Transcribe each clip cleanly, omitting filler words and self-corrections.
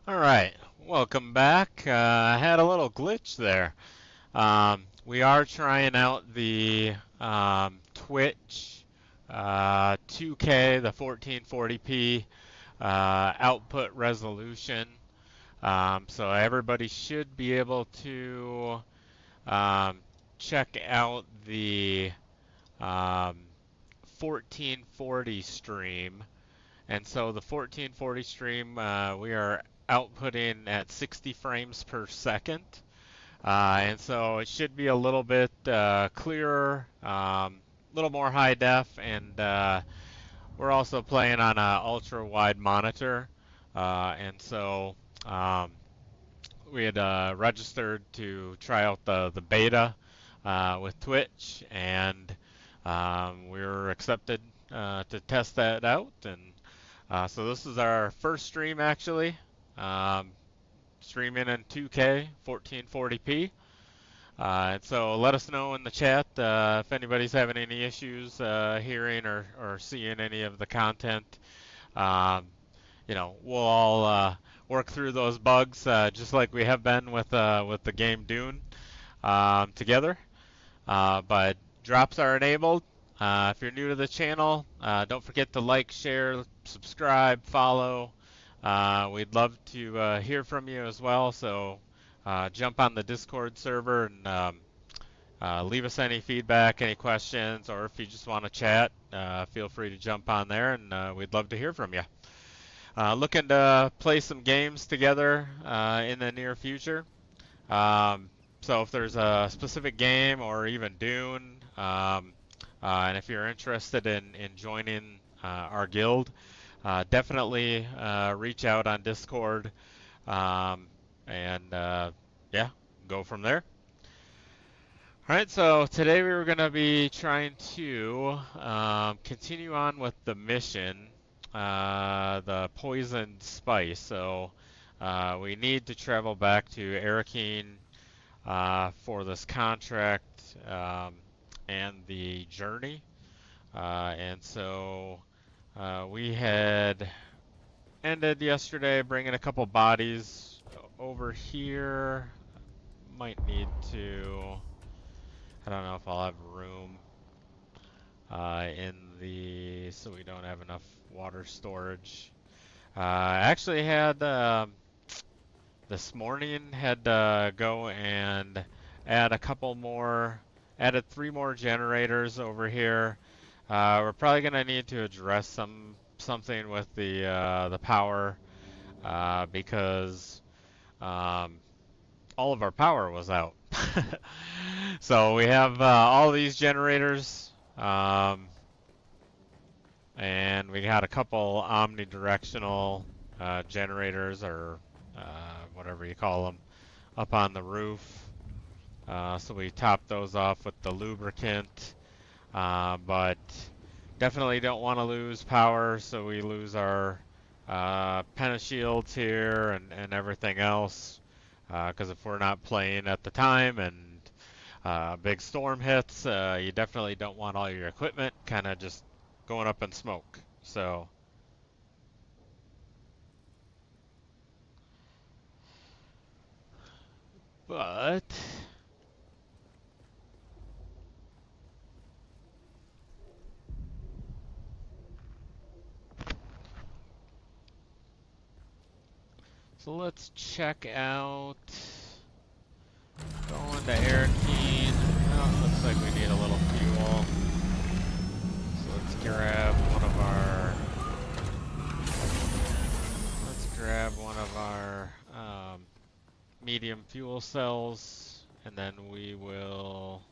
All right, welcome back. I had a little glitch there. We are trying out the Twitch 2K, the 1440p output resolution. So everybody should be able to um, check out the um, 1440 stream. And so the 1440 stream, we are outputting at 60 frames per second. And so it should be a little bit clearer, a little more high def, and we're also playing on an ultra wide monitor. And so um, we had registered to try out the beta with Twitch, and we were accepted to test that out. And so this is our first stream actually. Um, Streaming in 2K 1440p. And so let us know in the chat if anybody's having any issues hearing or seeing any of the content. Um, we'll all work through those bugs just like we have been with the game Dune together. But drops are enabled. If you're new to the channel, don't forget to like, share, subscribe, follow. We'd love to hear from you as well. So jump on the Discord server and leave us any feedback, any questions, or if you just want to chat, feel free to jump on there, and we'd love to hear from you. Looking to play some games together in the near future. Um, so if there's a specific game or even Dune, and if you're interested in joining our guild, definitely reach out on Discord, um, and yeah, go from there. All right, so today we were going to be trying to continue on with the mission, the poisoned spice. So we need to travel back to Arakeen for this contract and the journey. And so we had ended yesterday bringing a couple bodies over here. Might need to, I don't know if I'll have room in so we don't have enough water storage. I actually had this morning had to go and add a couple more, added 3 more generators over here. We're probably gonna need to address something with the power because um, all of our power was out. So we have all these generators, and we got a couple omnidirectional generators or whatever you call them up on the roof. So we top those off with the lubricant, but definitely don't want to lose power, so we lose our pentashields here and everything else. Because if we're not playing at the time and a big storm hits, you definitely don't want all your equipment kind of just going up in smoke. But so let's check out going to Arakeen. Oh, looks like we need a little fuel. So let's grab one of our medium fuel cells, and then we will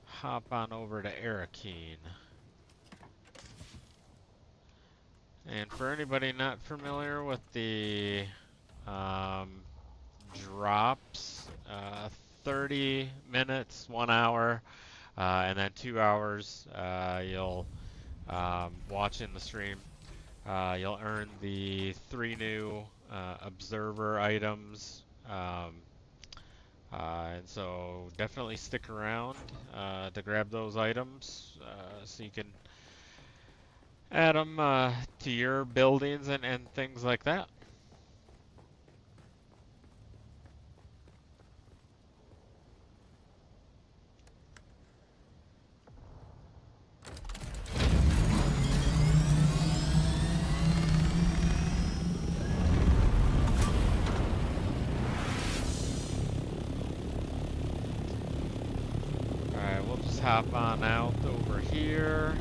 hop on over to Arakeen. And for anybody not familiar with the drops, 30 minutes, 1 hour, and then 2 hours, you'll watch in the stream. You'll earn the 3 new observer items, and so definitely stick around to grab those items so you can add them to your buildings and things like that. hop on out over here.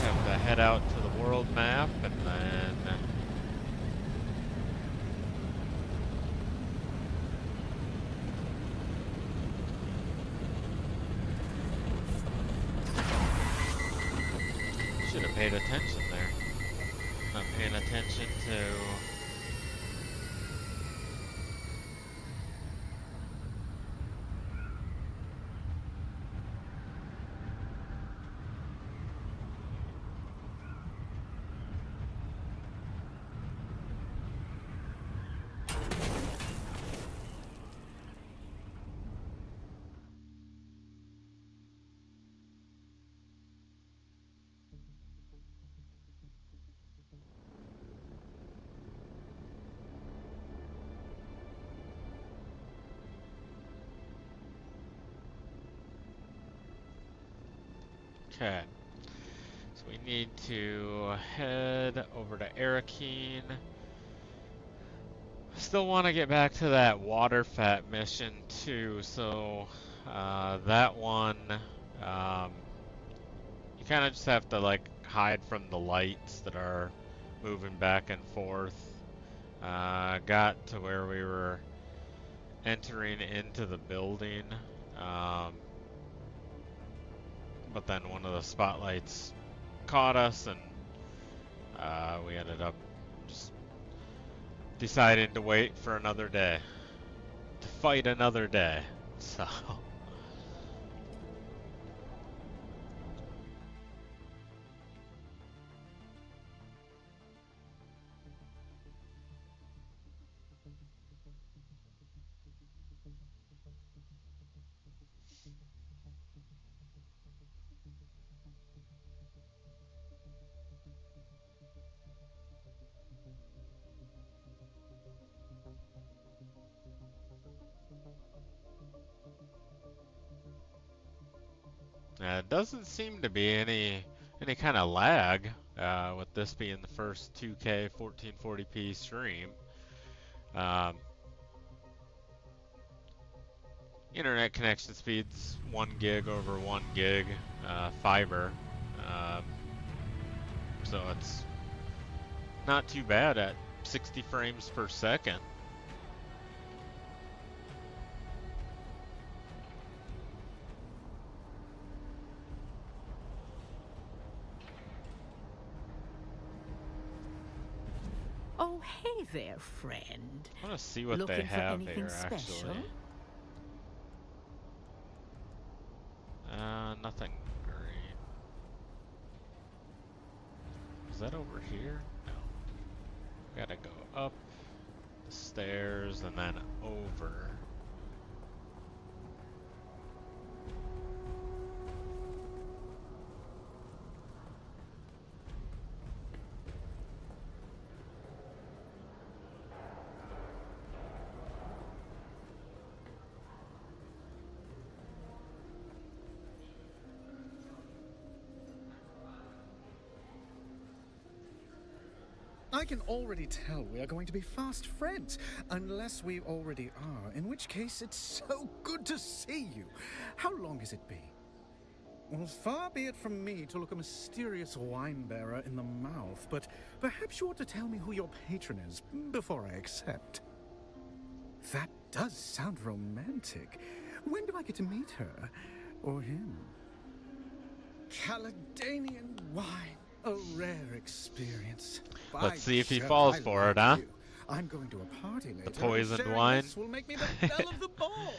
Have to head out to the world map and then should have paid attention there. Not paying attention to okay. So we need to head over to Arakeen. Still want to get back to that water fat mission too, so that one, you kind of just have to like hide from the lights that are moving back and forth. Got to where we were entering into the building, but then one of the spotlights caught us and we ended up just deciding to wait for another day. To fight another day. So it doesn't seem to be any kind of lag with this being the first 2K 1440p stream. Um, Internet connection speeds 1 gig over 1 gig fiber, um, so it's not too bad at 60 frames per second. Oh, hey there, friend. I want to see what Looking they have for anything here, special? actually. Nothing green. Is that over here? No. Gotta go up the stairs and then over. I can already tell we are going to be fast friends, unless we already are, in which case it's so good to see you. How long has it been? Well, far be it from me to look a mysterious wine-bearer in the mouth, but perhaps you ought to tell me who your patron is before I accept. That does sound romantic. When do I get to meet her? Or him? Caledonian wine. A rare experience. Let's see if he By falls Jove, for I it, huh? like you. I'm going to a party later. poisoned and sharing wine. this will make me the belle of the ball.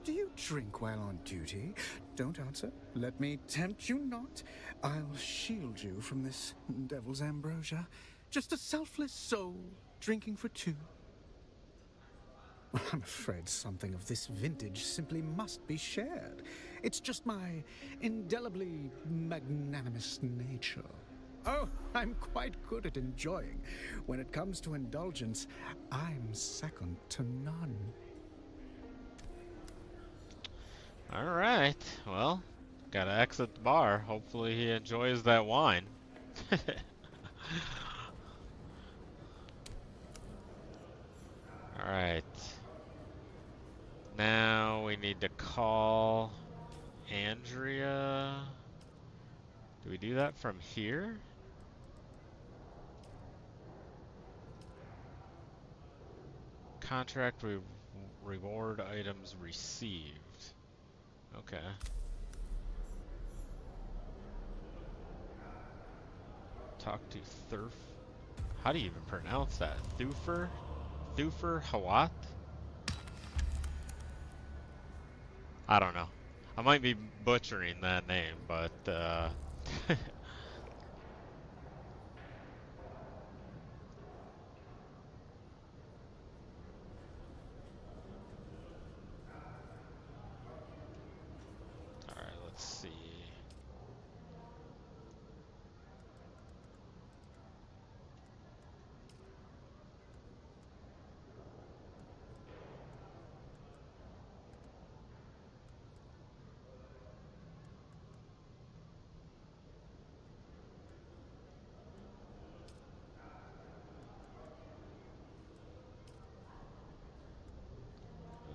Do you drink while on duty? Don't answer. Let me tempt you not. I'll shield you from this devil's ambrosia. Just a selfless soul drinking for two. I'm afraid something of this vintage simply must be shared. It's just my indelibly magnanimous nature. Oh, I'm quite good at enjoying. When it comes to indulgence, I'm second to none. Alright, well, gotta exit the bar. Hopefully he enjoys that wine. Alright. Now we need to call Andrea. Do we do that from here? Contract reward items received. Okay. Talk to Thurf. How do you even pronounce that? Thufer? Thufer Hawat? I don't know. I might be butchering that name, but alright, let's see.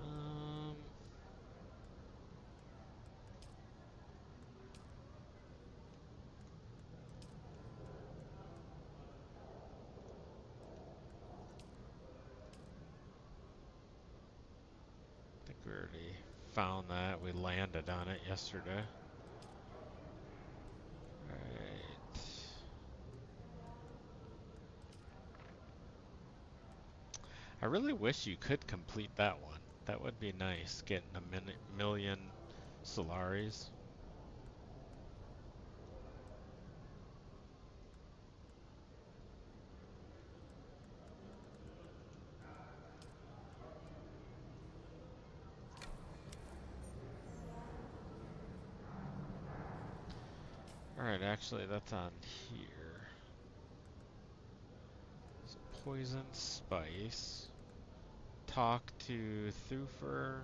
Um, I think we already found that. We landed on it yesterday. Alright. I really wish you could complete that one. That would be nice, getting a million Solaris. Alright, actually, that's on here. So poison spice. Talk to Thufer.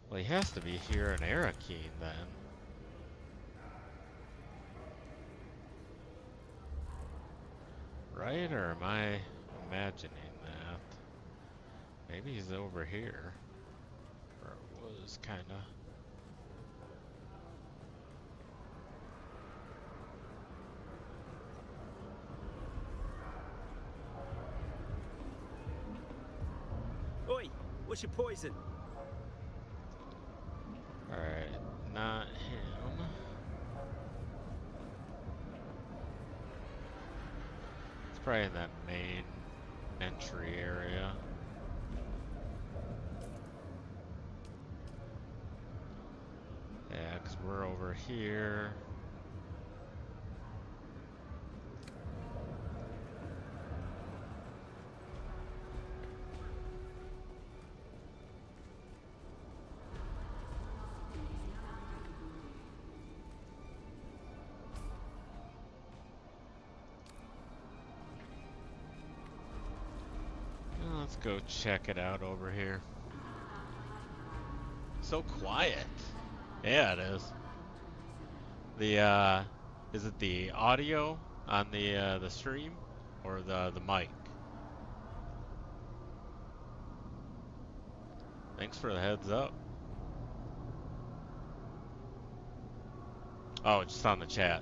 Well, he has to be here in Arakeen then. Right? Or am I imagining that? Maybe he's over here. Or it was kinda. Oi, what's your poison? Alright, not him. It's probably in that main entry area. Yeah, 'cause we're over here. Let's go check it out over here. So quiet. Yeah, it is. The is it the audio on the stream or the mic? Thanks for the heads up. Oh, just on the chat.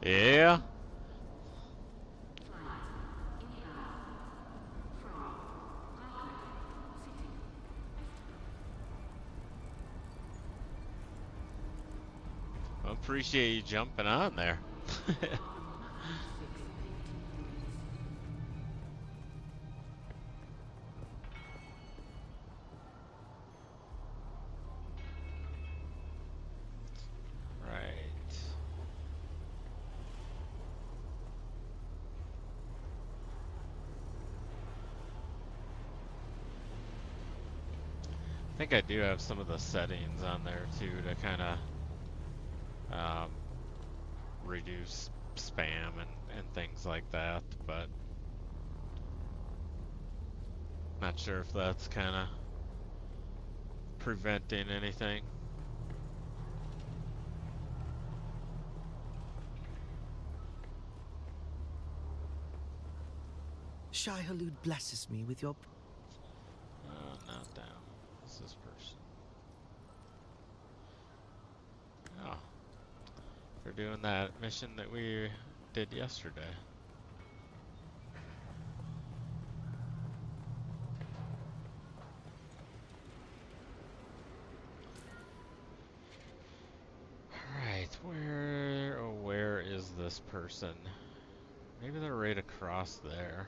Yeah. I appreciate you jumping on there. Right. I think I do have some of the settings on there too to kind of reduce spam and things like that, but not sure if that's kind of preventing anything. Shai Halud blesses me with your... Not down. What's this person? Oh. They're doing that mission that we did yesterday. Alright, where is this person? Maybe they're right across there.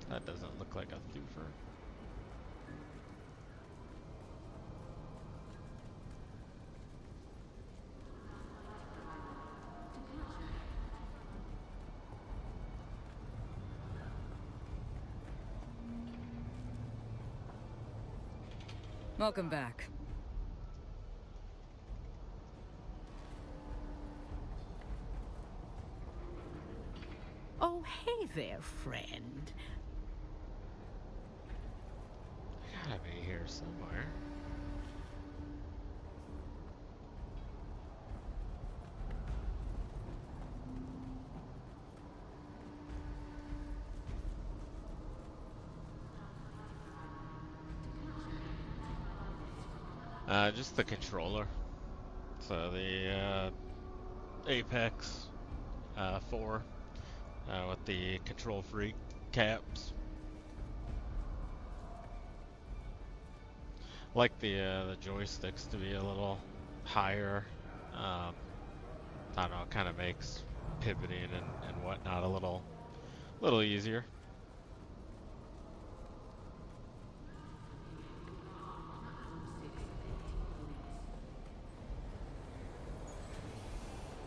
That doesn't look like a thoofer. Welcome back. Oh, hey there, friend. Gotta be here somewhere. Just the controller. So the Apex 4 with the control freak caps. Like the joysticks to be a little higher. I don't know, it kind of makes pivoting and whatnot a little easier.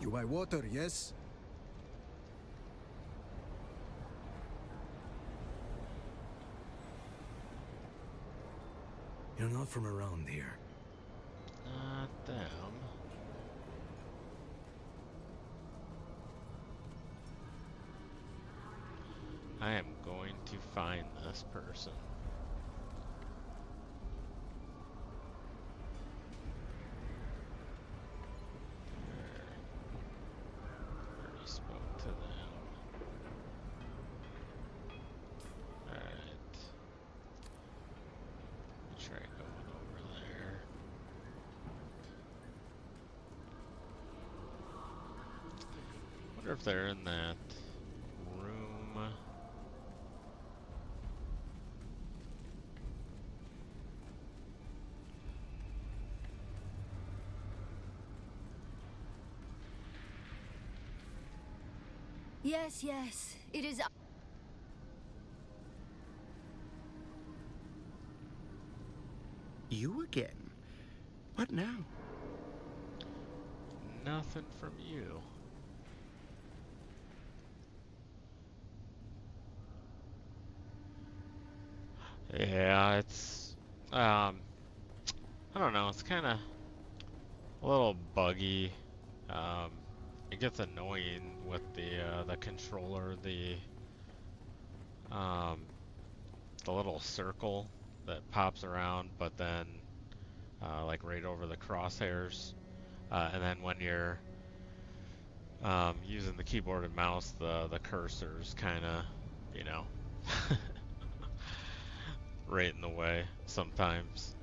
You buy water, yes? You're not from around here. Not them. I am going to find this person. Already spoke to them. Alright. Try going over there. Wonder if they're in that room. Yes, yes, it is. You again? What now? Nothing from you. Yeah, it's I don't know, it's kind of a little buggy. It gets annoying with the controller, the little circle that pops around, but then like right over the crosshairs, and then when you're using the keyboard and mouse, the cursor's kind of, you know, right in the way sometimes.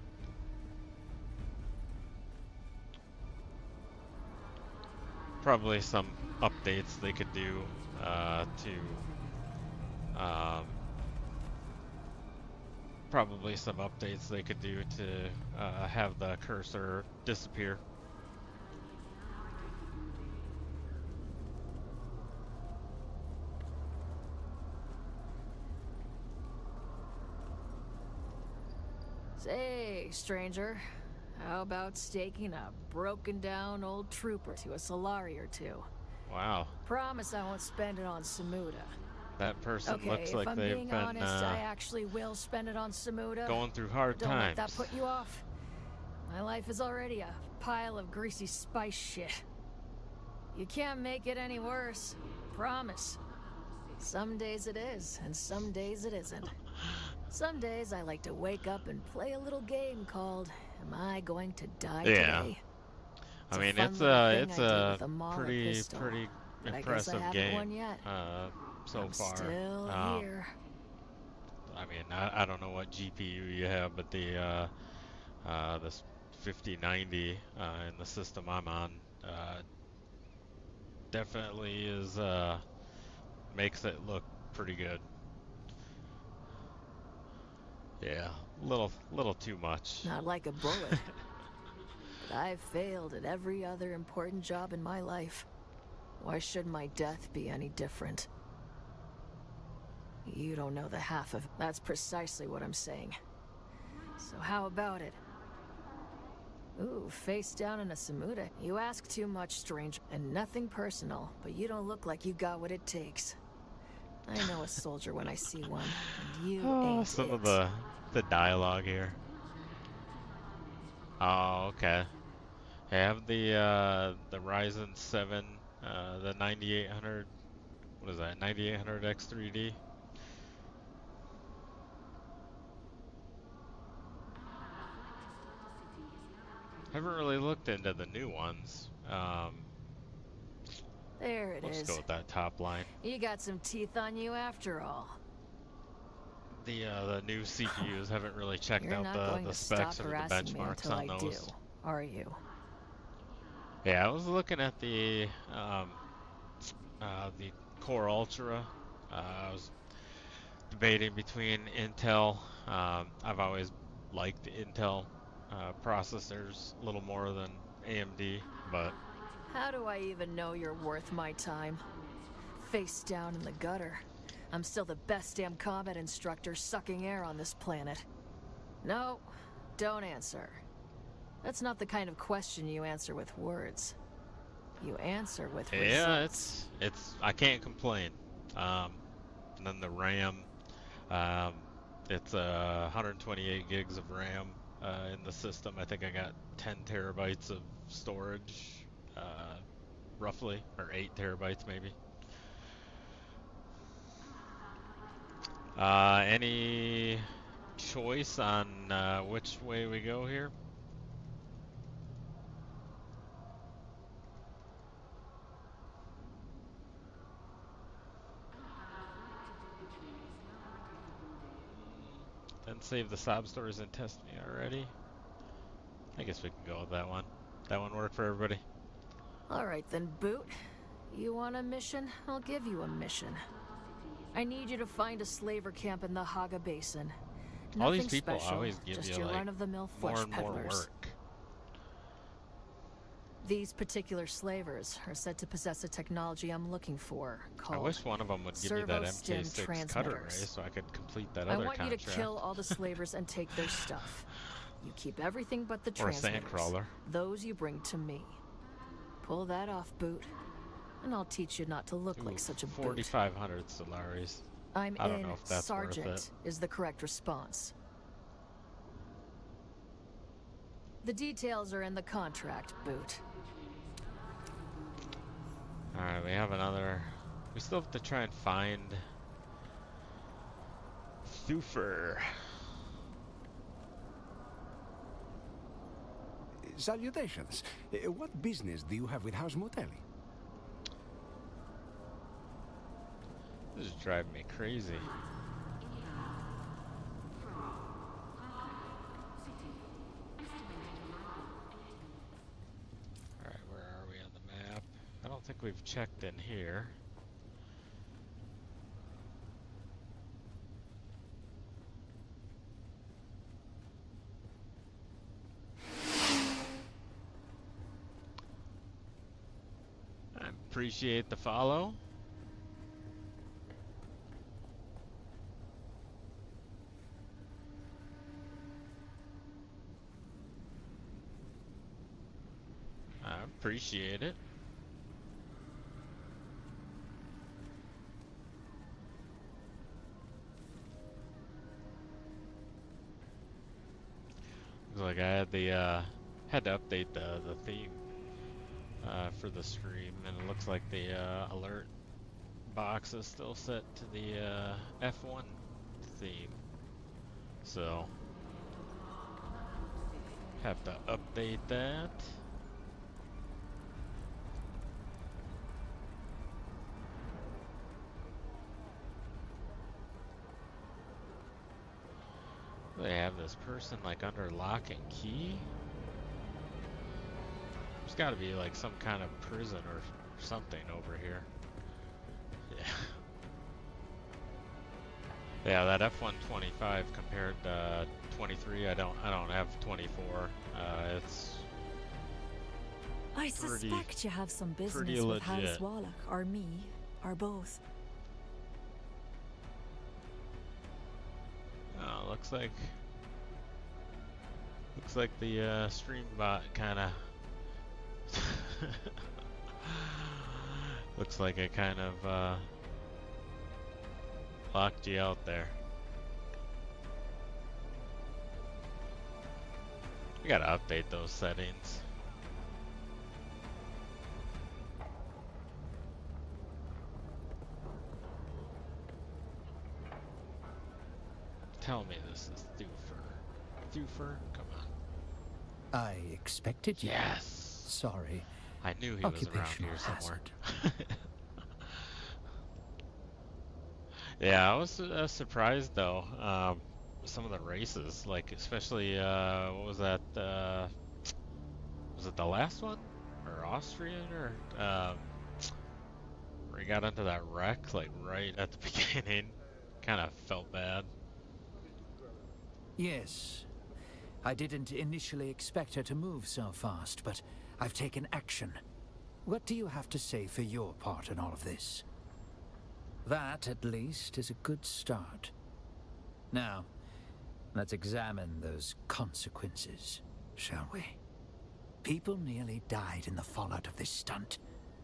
Probably some updates they could do probably some updates they could do to have the cursor disappear. Say, stranger, how about staking a broken down old trooper to a Solari or two? Wow. Promise I won't spend it on Samuda. That person Okay, looks if like I'm they've being been honest, I actually will spend it on Samuda. going through hard Don't let that times. put you off. My life is already a pile of greasy spice shit. You can't make it any worse. Promise. Some days it is, and some days it isn't. Some days I like to wake up and play a little game called Am I Going to Die Yeah. Today? I mean, fun it's little thing it's I did a with a Mauler pretty pistol, but I guess I impressive haven't game won yet. so I'm far. still here. I mean, I don't know what GPU you have, but this 5090 in the system I'm on definitely is makes it look pretty good. Yeah, little too much. Not like a bullet. But I've failed at every other important job in my life. Why should my death be any different? You don't know the half of it. That's precisely what I'm saying. So how about it? Ooh, face down in a Samuda. You ask too much, stranger. And nothing personal, but you don't look like you got what it takes. I know a soldier when I see one, and you ain't Some it. of the dialogue here. Oh, okay. I have the Ryzen 7, the 9800. What is that? 9800 X3D. Haven't really looked into the new ones. There it We'll just go is. with that top line. You got some teeth on you after all. The new CPUs haven't really checked You're out not the going to specs stop or the harassing me benchmarks until on I do, those. are you? Yeah, I was looking at the Core Ultra. I was debating between Intel. I've always liked Intel processors a little more than AMD, but How do I even know you're worth my time? Face down in the gutter. I'm still the best damn combat instructor sucking air on this planet. No, don't answer. That's not the kind of question you answer with words. You answer with yeah, results. it's I can't complain. And then the RAM, um, it's 128 gigs of RAM in the system. I think I got 10 terabytes of storage, roughly, or 8 terabytes maybe. Any choice on which way we go here? Then save the sob stories and test me already. I guess we can go with that one. That one worked for everybody. Alright then, Boot. You want a mission? I'll give you a mission. I need you to find a slaver camp in the Haga Basin. All these Nothing people special, always give just you your like run-of-the-mill more flesh and more peddlers. work. These particular slavers are said to possess a technology I'm looking for, I called wish one of them would give me that servo-stim MK6 cutter ray transmitters. so I could complete that I other want you contract. to kill all the slavers and take their stuff. You keep everything but the Or a transmitters. sandcrawler. Those you bring to me. Pull that off, Boot, and I'll teach you not to look like such a boot. 4,500 Solaris. I'm I don't in, know if that's worth Sergeant it. is the correct response. The details are in the contract, Boot. Alright, we have another. We still have to try and find Thufir. Salutations. What business do you have with House Motelli? This is driving me crazy. Alright, where are we on the map? I don't think we've checked in here. I appreciate the follow. I appreciate it. Looks like I had to update the theme for the stream, and it looks like the alert box is still set to the F1 theme. So have to update that. They have this person like under lock and key. There's got to be like some kind of prison or something over here. Yeah. Yeah, that F-125 compared to 23. I don't have 24. It's I suspect you have some business pretty with House legit. Wallach, or me, or both. looks like the stream bot kind of looks like it kind of locked you out there. We gotta update those settings. Tell me this is Thufir. Thufir? Come on. I expected you. Yes! Sorry. I knew he was around Occupational here somewhere. hazard. Yeah, I was surprised though. Some of the races, like especially what was that? Was it the last one, or Austrian, or where he got into that wreck like right at the beginning? Kind of felt bad. Yes. I didn't initially expect her to move so fast, but I've taken action. What do you have to say for your part in all of this? That, at least, is a good start. Now, let's examine those consequences, shall we? People nearly died in the fallout of this stunt.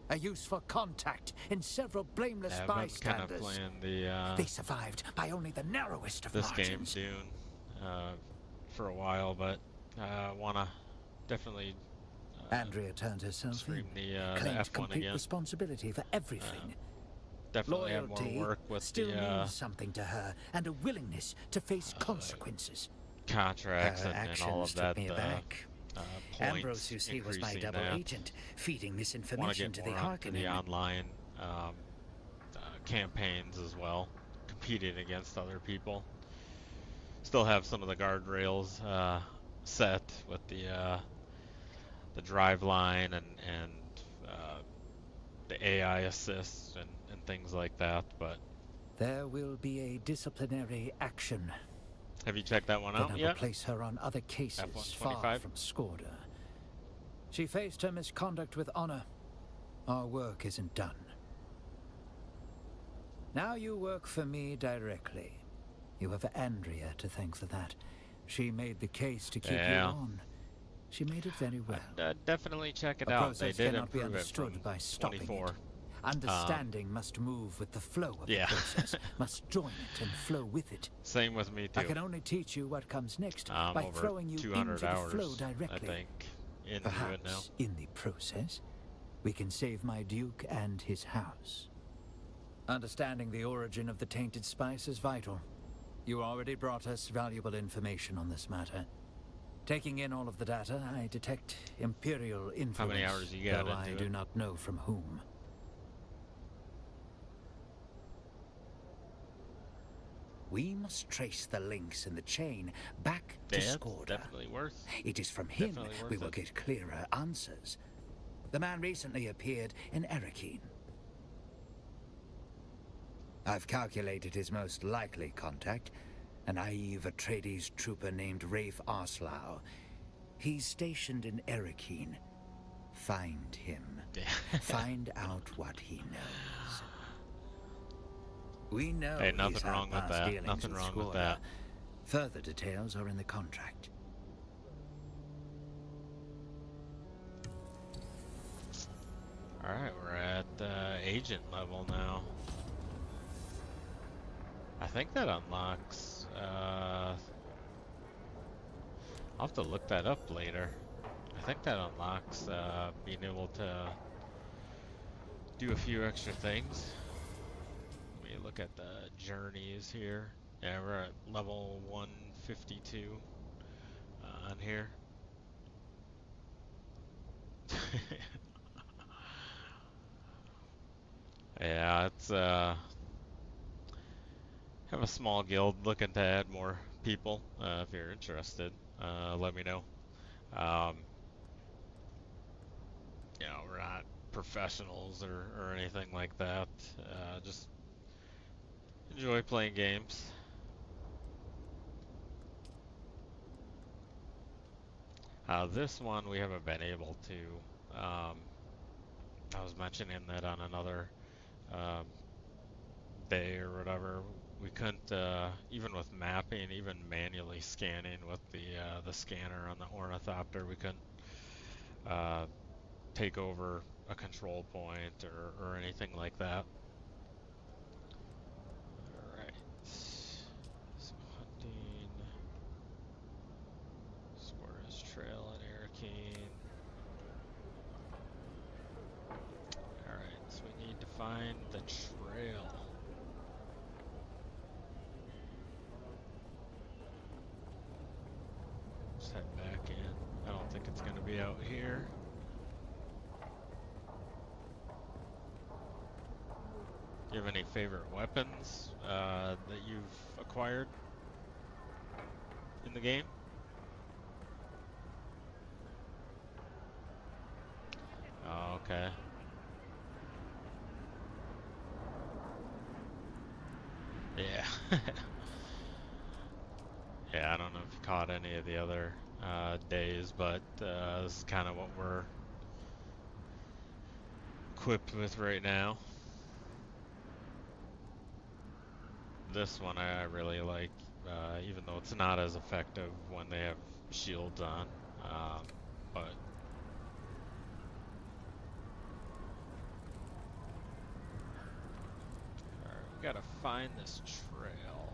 A useful contact in several blameless Yeah, I've been kind of bystanders. playing the They survived by only the narrowest of this game margins. Dune for a while, but wanna definitely Andrea turned herself stream in, the claimed F1 complete again. responsibility for everything. Definitely have more Loyalty work with still the means something to her, and a willingness to face consequences. contracts Her and all actions of that took me aback. points. Ambrose, you see, was my increasing double that. agent, feeding Want to misinformation get to more the onto the Harkonnen. online campaigns as well, competing against other people. Still have some of the guardrails set with the drive line and the AI assists and things like that. But There will be a disciplinary action. have you checked that one Then out I will yet? place her on other cases far F-125? from Skorda. She faced her misconduct with honor. Our work isn't done. Now you work for me directly. You have Andrea to thank for that. She made the case to keep you Yeah. on. She made it very well. Definitely check it A out. They process did cannot be improve it understood from by stopping 24. it. Understanding must move with the flow of yeah. the process, must join it and flow with it. Same with me too. I can only teach you what comes next I'm by over throwing you 200 into hours, the flow directly. I think, into it now. Perhaps in the process, we can save my Duke and his house. Understanding the origin of the tainted spice is vital. You already brought us valuable information on this matter. Taking in all of the data, I detect Imperial influence, How many hours you got though I into do it? not know from whom. We must trace the links in the chain back to Yeah, it's Skorda. definitely worth. It is from him Definitely worth we will it. get clearer answers. The man recently appeared in Erekine. I've calculated his most likely contact, a naive Atreides trooper named Rafe Arslau. He's stationed in Erekine. Find him. Find out what he knows. We know Hey, nothing he's had wrong with past that. dealings Nothing with wrong with Skorda. that. Further details are in the contract. Alright, we're at agent level now. I think that unlocks I'll have to look that up later. I think that unlocks being able to do a few extra things. Let me look at the journeys here. Yeah, we're at level 152 on here. Yeah, it's have a small guild looking to add more people. If you're interested, let me know. Um, we're not professionals or anything like that. Just enjoy playing games. This one we haven't been able to. I was mentioning that on another um, day or whatever. We couldn't, even with mapping, even manually scanning with the scanner on the ornithopter, we couldn't uh, take over a control point or anything like that. Alright. So hunting, Squirtus Trail and Arrakeen. Alright, so we need to find the trail. Let's head back in. I don't think it's going to be out here. Do you have any favorite weapons that you've acquired in the game? Oh, okay. Yeah. Yeah, I don't know if you caught any of the other days, but this is kind of what we're equipped with right now. This one I really like, even though it's not as effective when they have shields on. But alright, we gotta find this trail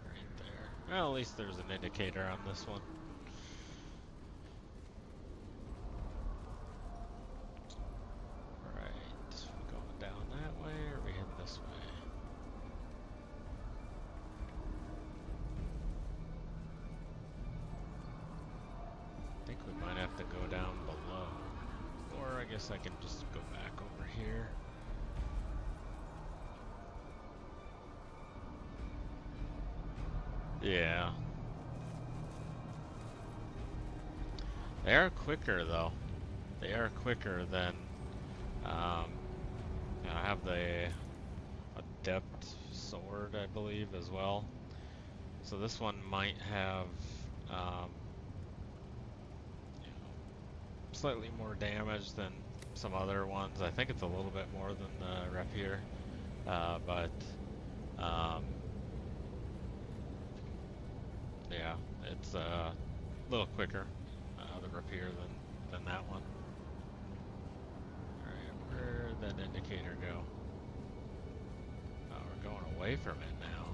right there. Well, at least there's an indicator on this one. Alright, we going down that way or are we heading this way? I think we might have to go down below. Or I guess I can just go back over here. Yeah. They are quicker though. They are quicker than I have the Adept sword, I believe, as well. So this one might have slightly more damage than some other ones. I think it's a little bit more than the rapier, but yeah, it's a little quicker, the rapier than that one. Alright, where'd that indicator go? Oh, we're going away from it now.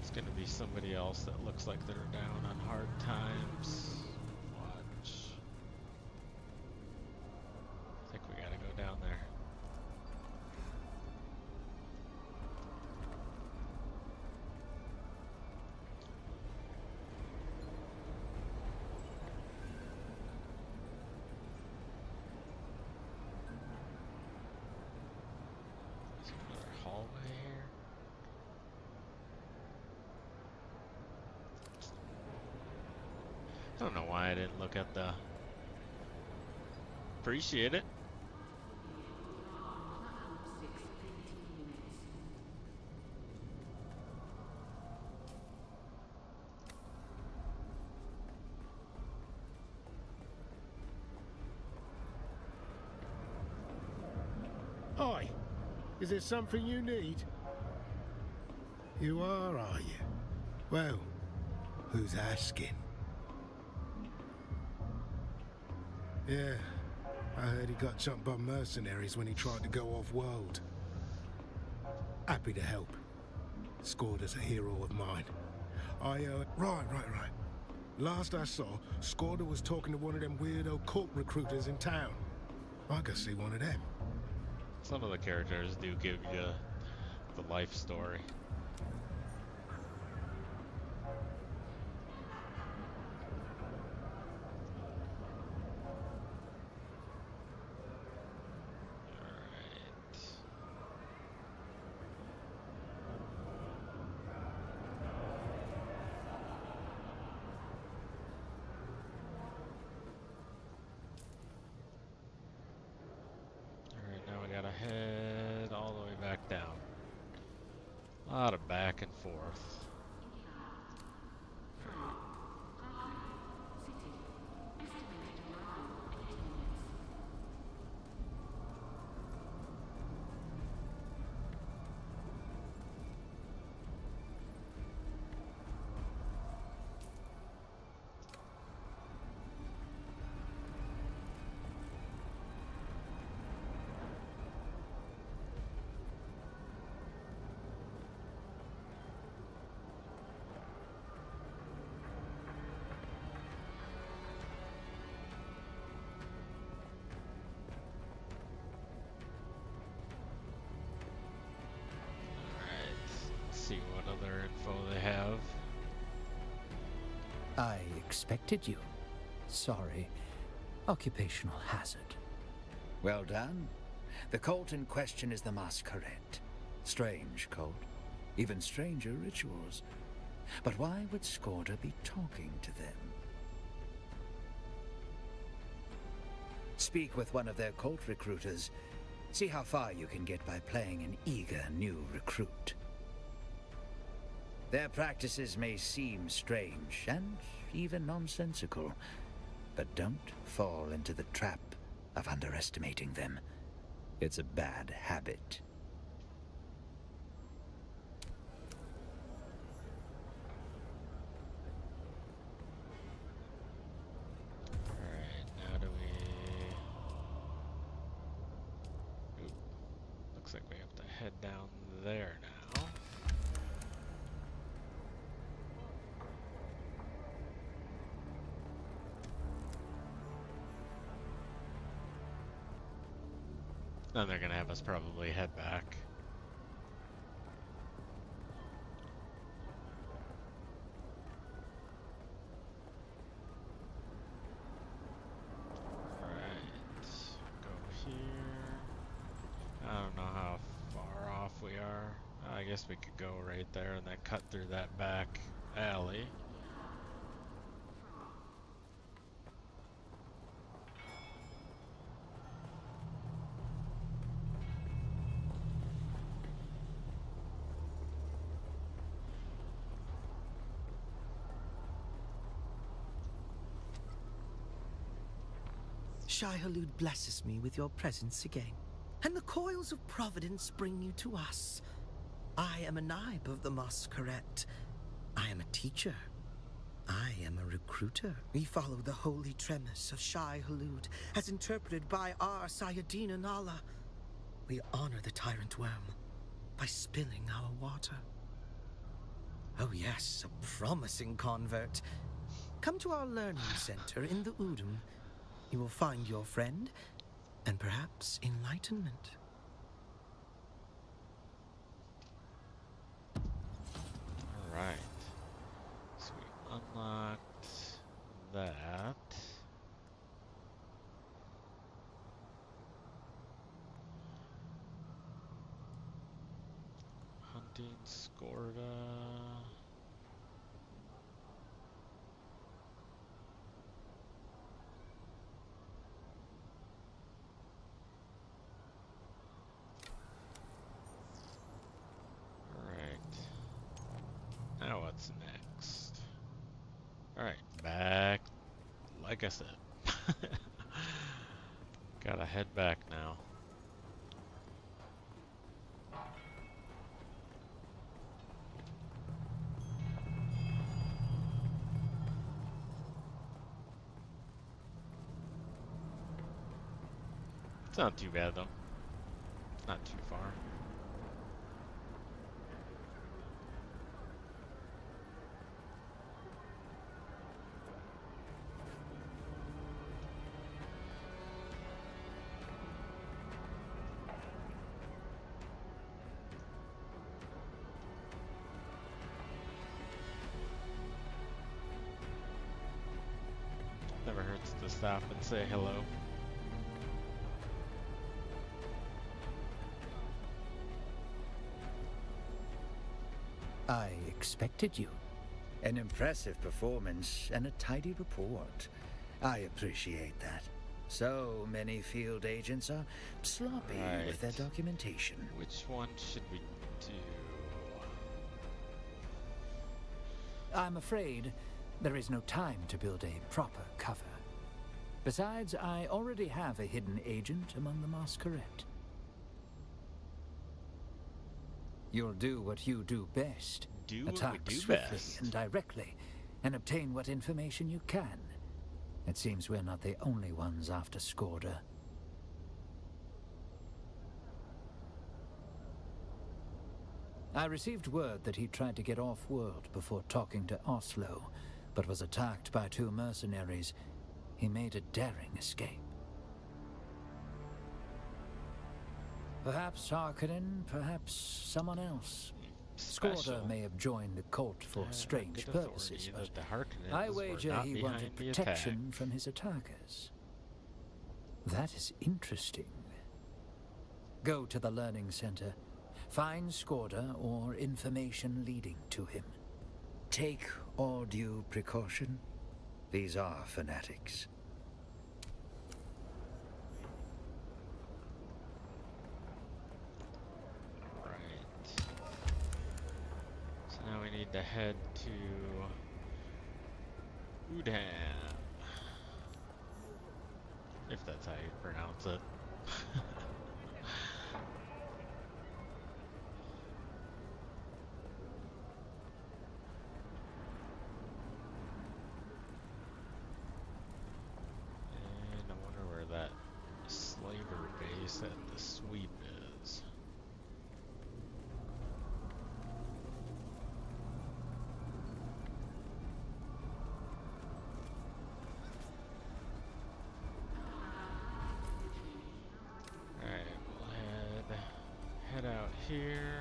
It's gonna be somebody else that looks like they're down on hard times. Watch. I think we gotta go down there. There's another hallway here. I don't know why I didn't look at the... Appreciate it. Hi, is there something you need? You are you? Well, who's asking? Yeah, I heard he got jumped by mercenaries when he tried to go off-world. Happy to help. Scorda's a hero of mine. Right. Last I saw, Scorda was talking to one of them weirdo cult recruiters in town. I could see one of them. Some of the characters do give you the life story. Alright, now we gotta head all the way back down. A lot of back and forth. See what other info they have. I expected you. Sorry. Occupational hazard. Well done. The cult in question is the Masquerade. Strange cult. Even stranger rituals. But why would Scorda be talking to them? Speak with one of their cult recruiters. See how far you can get by playing an eager new recruit. Their practices may seem strange and even nonsensical, but don't fall into the trap of underestimating them. It's a bad habit. Alright, now do we... Oop. Looks like we have to head down there now. Then they're gonna have us probably head back. Alright, go here. I don't know how far off we are. I guess we could go right there and then cut through that back alley. Shai-Hulud blesses me with your presence again, and the coils of providence bring you to us. I am a Naib of the Masquerade. I am a teacher. I am a recruiter. We follow the holy tremis of Shai-Hulud, as interpreted by our Sayadina Nala. We honor the tyrant worm by spilling our water. Oh yes, a promising convert. Come to our learning center in the Udum. You will find your friend, and perhaps enlightenment. Alright. So we unlocked that. Hunting Scorda. Now what's next? Alright, back. Like I said. Gotta head back now. It's not too bad though. Not too far. stop and say hello. I expected you. An impressive performance and a tidy report. I appreciate that. So many field agents are sloppy with their documentation. Which one should we do? I'm afraid there is no time to build a proper cover. Besides, I already have a hidden agent among the Masquerade. You'll do what you do best. Do what we attack do swiftly best. and directly, and obtain what information you can. It seems we're not the only ones after Skorda. I received word that he tried to get off-world before talking to Oslo, but was attacked by 2 mercenaries. He made a daring escape. Perhaps Harkonnen, perhaps someone else. Skorda may have joined the cult for strange purposes, but I wager he wanted protection from his attackers. That is interesting. Go to the Learning Center. Find Skorda or information leading to him. Take all due precaution. These are fanatics. Now we need to head to Udam, if that's how you pronounce it. And I wonder where that slaver base at the sweep is. Head out here.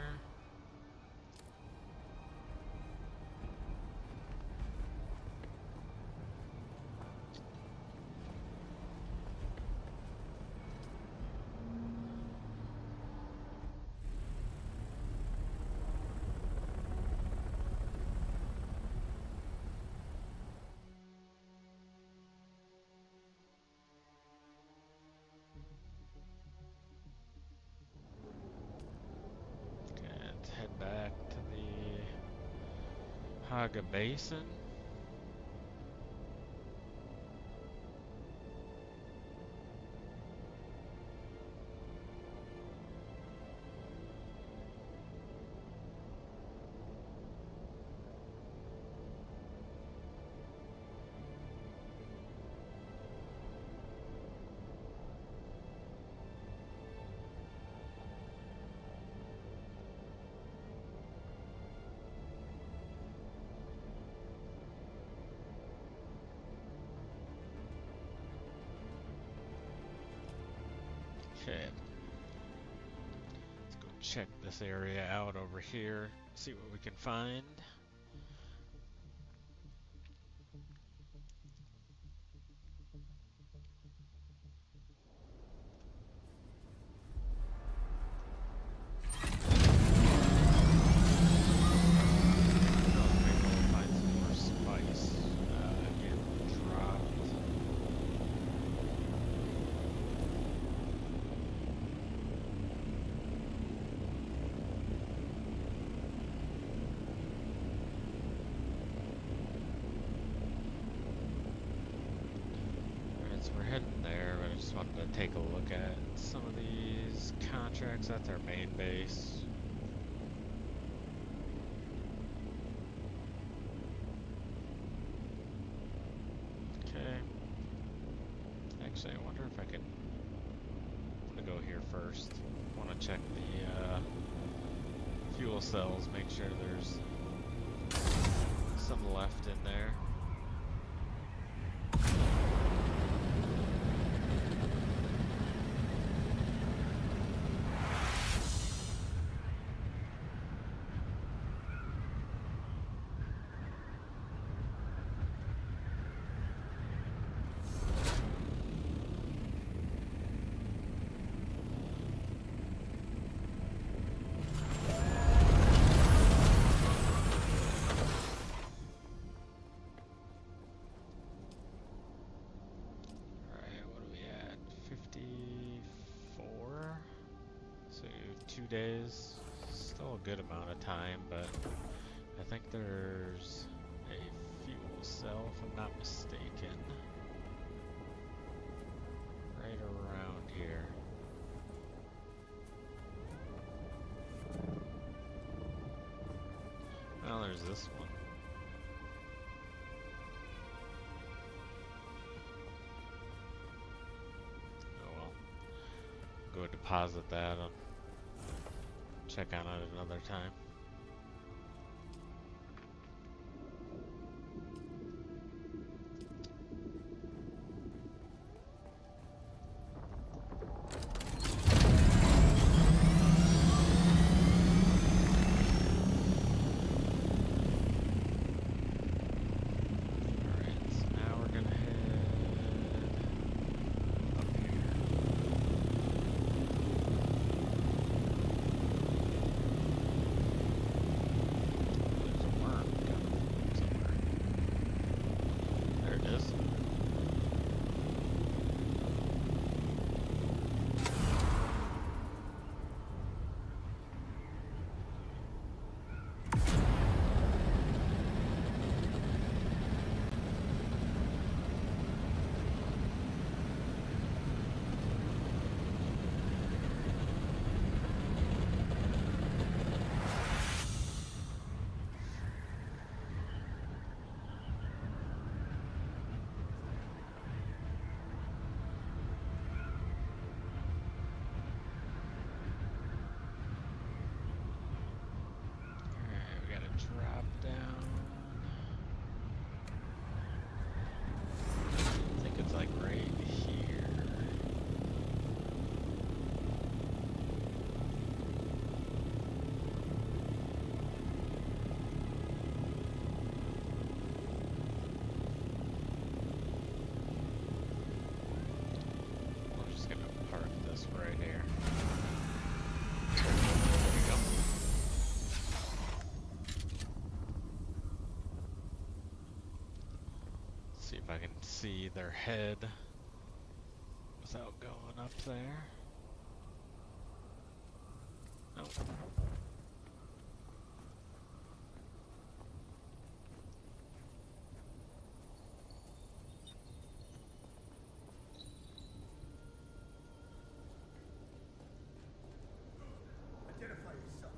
Head back to the Haga Basin. Okay. Let's go check this area out over here, see what we can find. We're heading there, but I just wanted to take a look at some of these contracts. That's our main base. Okay. Actually, I wonder if I can... I'm gonna go here first. I want to check the fuel cells, make sure there's some left in there. days. Still a good amount of time, but I think there's a fuel cell, if I'm not mistaken, right around here. Well, there's this one. Oh well. Go deposit that and check on it another time. Drop down. I think it's like right here. We're just gonna park this right here. See if I can see their head without going up there. Nope. Identify yourself.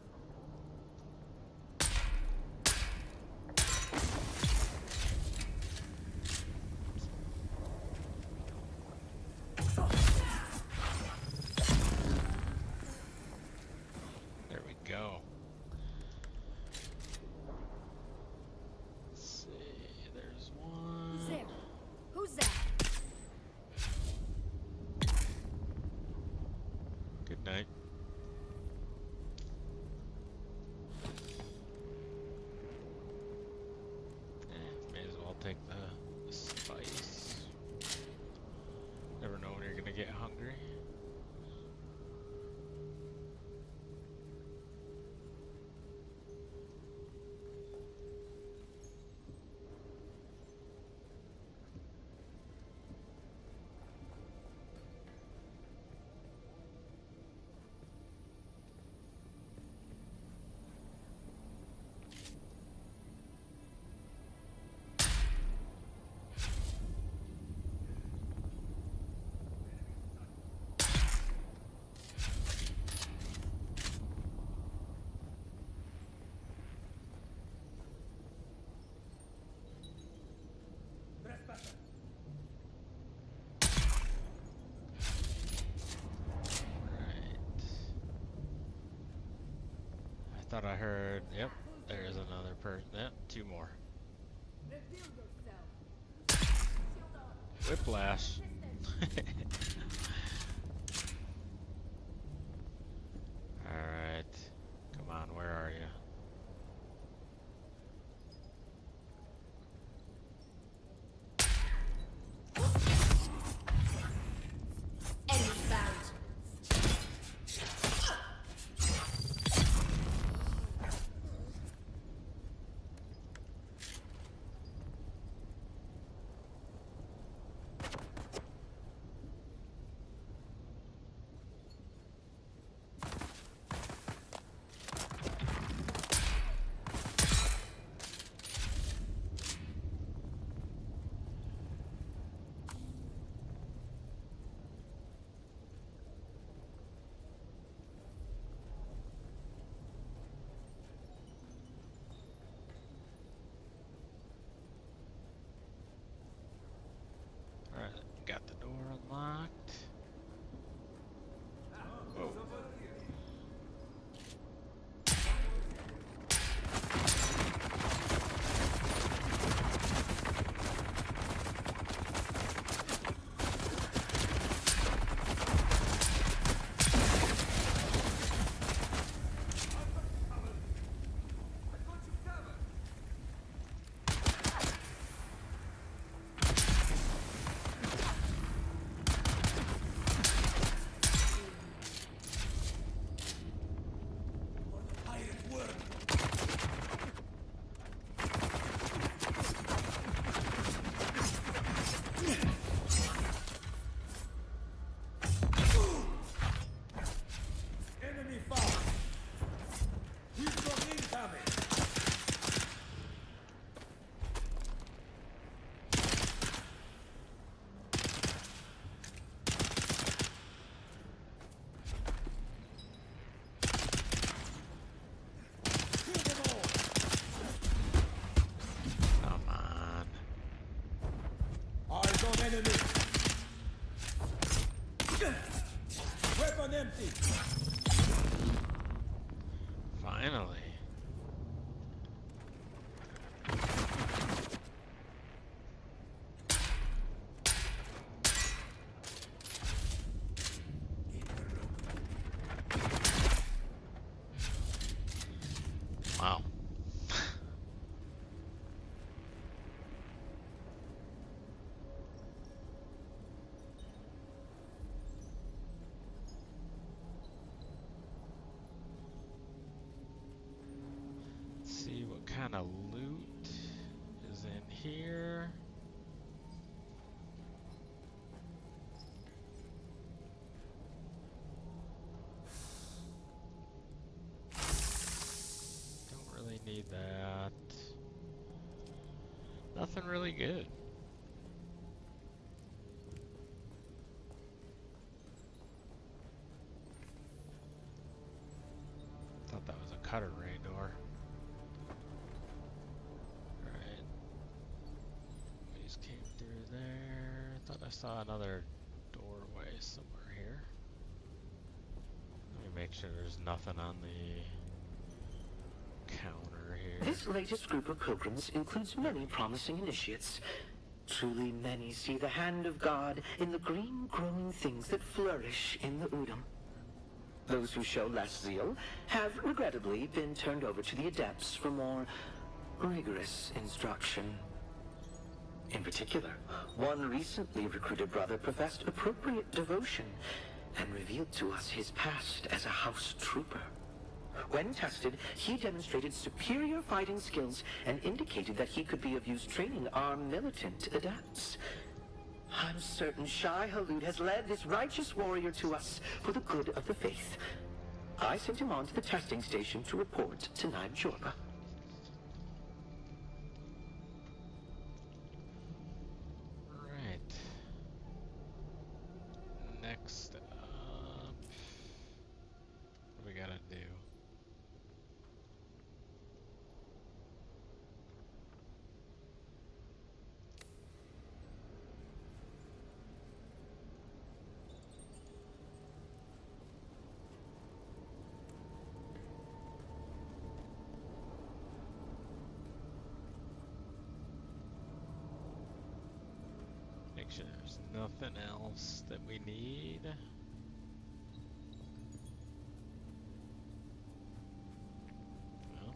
There we go. Let's see, there's one. Who's there? Who's that? Good night. May as well take the spice. Never know when you're gonna get hungry. I thought I heard, yep, there's another person. Yep, two more. Whiplash. Alright. Come on, where are you? Finally. Wow. Let's see what kind of loot is in here. Don't really need that. Nothing really good. Thought that was a cutter ray door. Alright. We just came through there. Thought I saw another doorway somewhere here. Let me make sure there's nothing on the counter here. This latest group of pilgrims includes many promising initiates. Truly many see the hand of God in the green growing things that flourish in the Udam. Those who show less zeal have regrettably been turned over to the adepts for more rigorous instruction. In particular, one recently recruited brother professed appropriate devotion and revealed to us his past as a house trooper. When tested, he demonstrated superior fighting skills and indicated that he could be of use training our militant adepts. I'm certain Shai Halud has led this righteous warrior to us for the good of the faith. I sent him on to the testing station to report to Naib Jorba. Right. Next up, what do we gotta do? Make sure there's nothing else that we need. Well.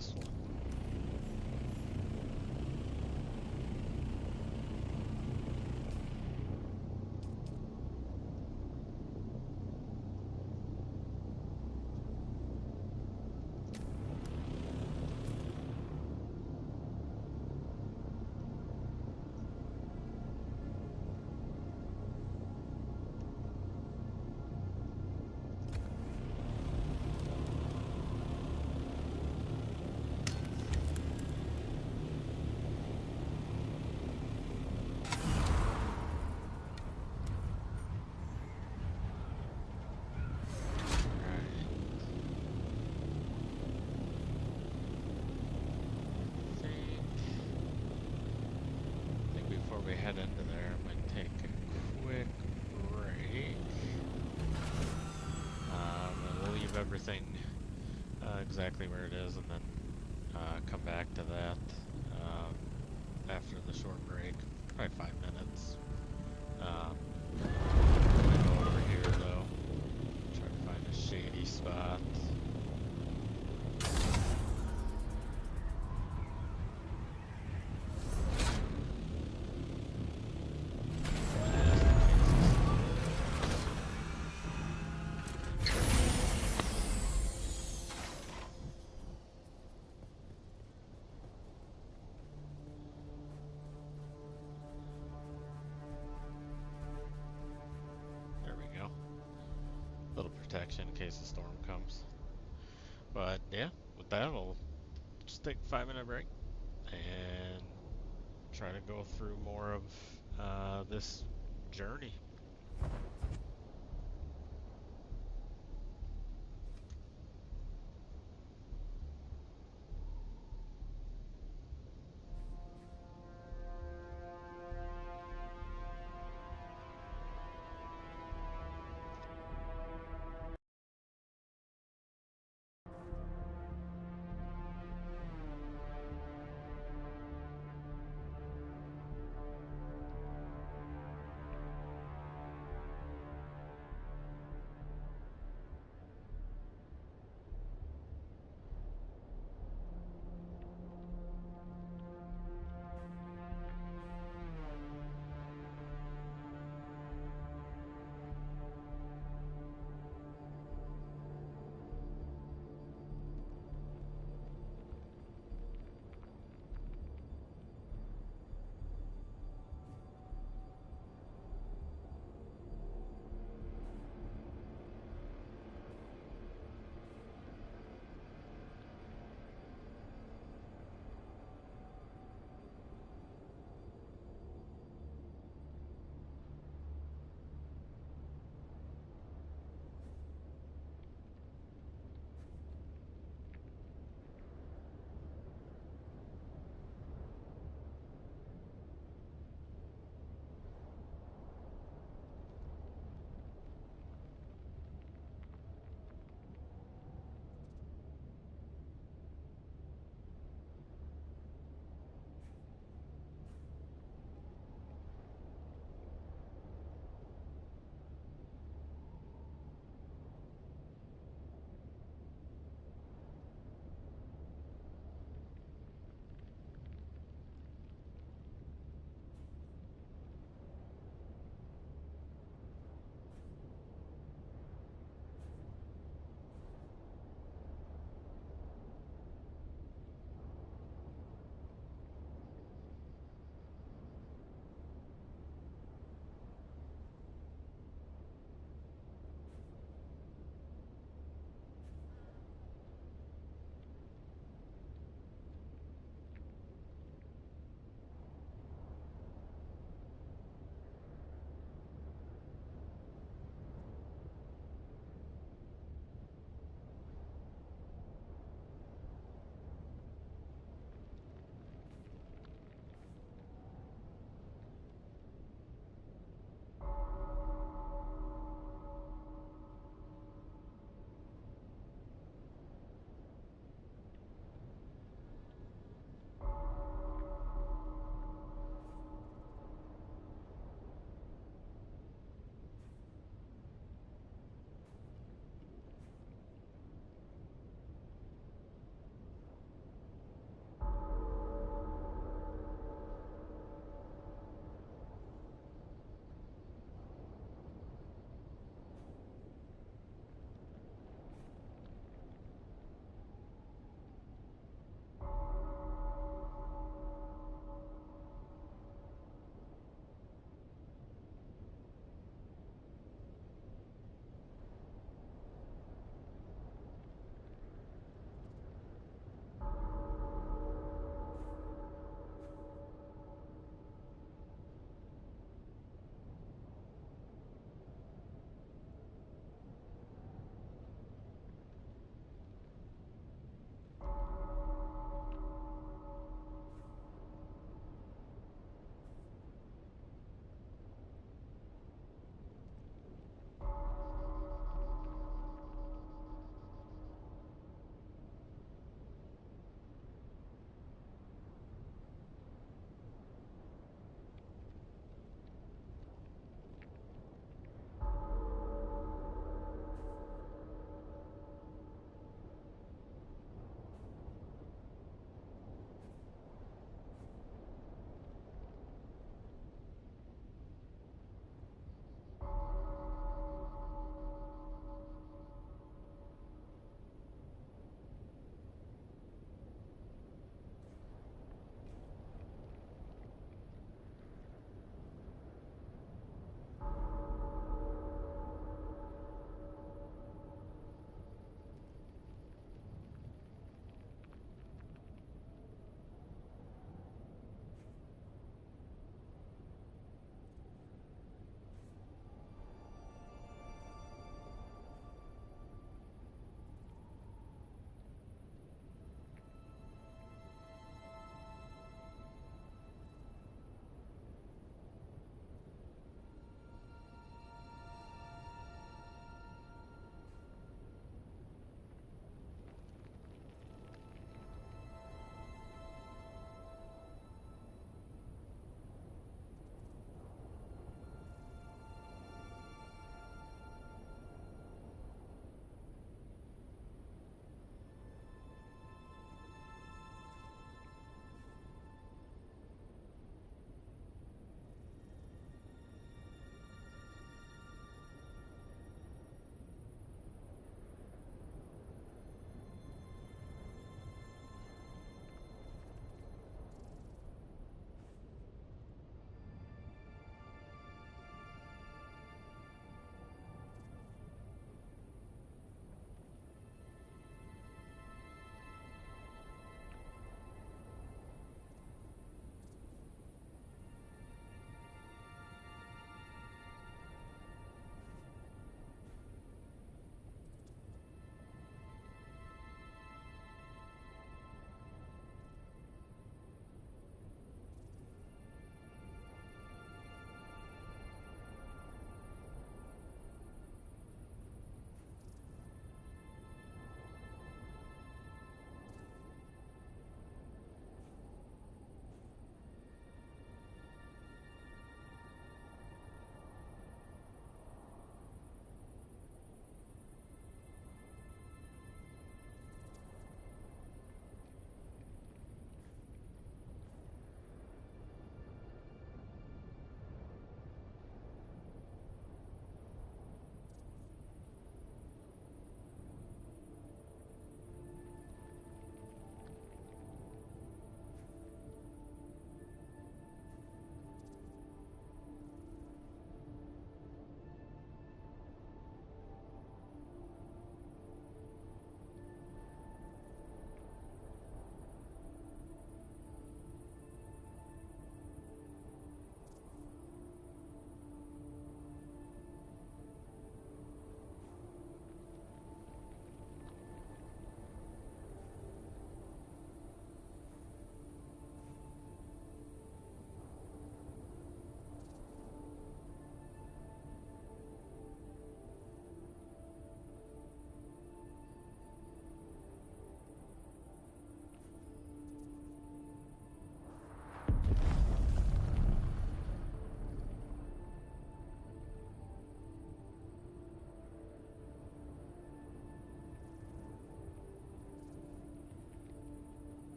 this one. We head into there, I might take a quick break. We'll leave everything exactly where it is and then come back to that after the short break, probably 5 minutes. Go over here though, try to find a shady spot. Little protection in case the storm comes. But yeah, with that, we'll just take a 5-minute break and try to go through more of this journey.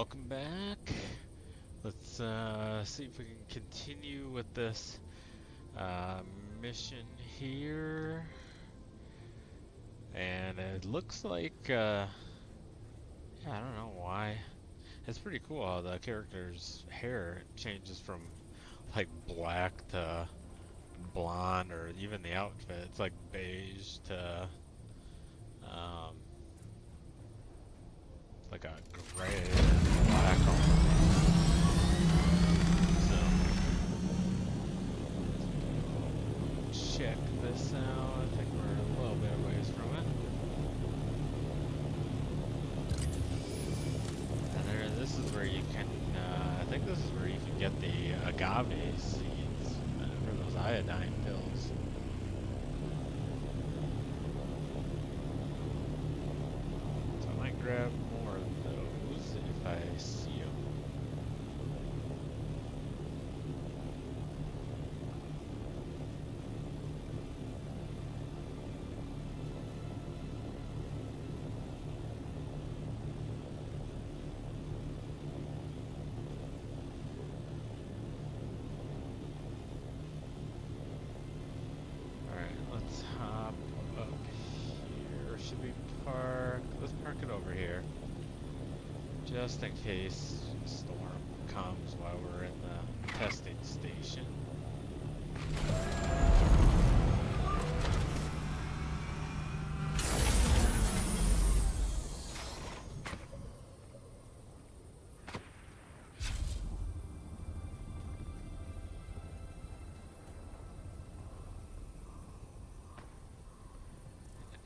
welcome back. Let's see if we can continue with this mission here. And it looks like, yeah, I don't know why. It's pretty cool how the character's hair changes from like black to blonde, or even the outfit. It's like beige to like a gray or black almost. So check this out. I think we're a little bit away from it. And there, this is where you can, I think this is where you can get the agave seeds for those iodine pills. So I might grab more of those if I see them. Over here, just in case a storm comes while we're in the testing station.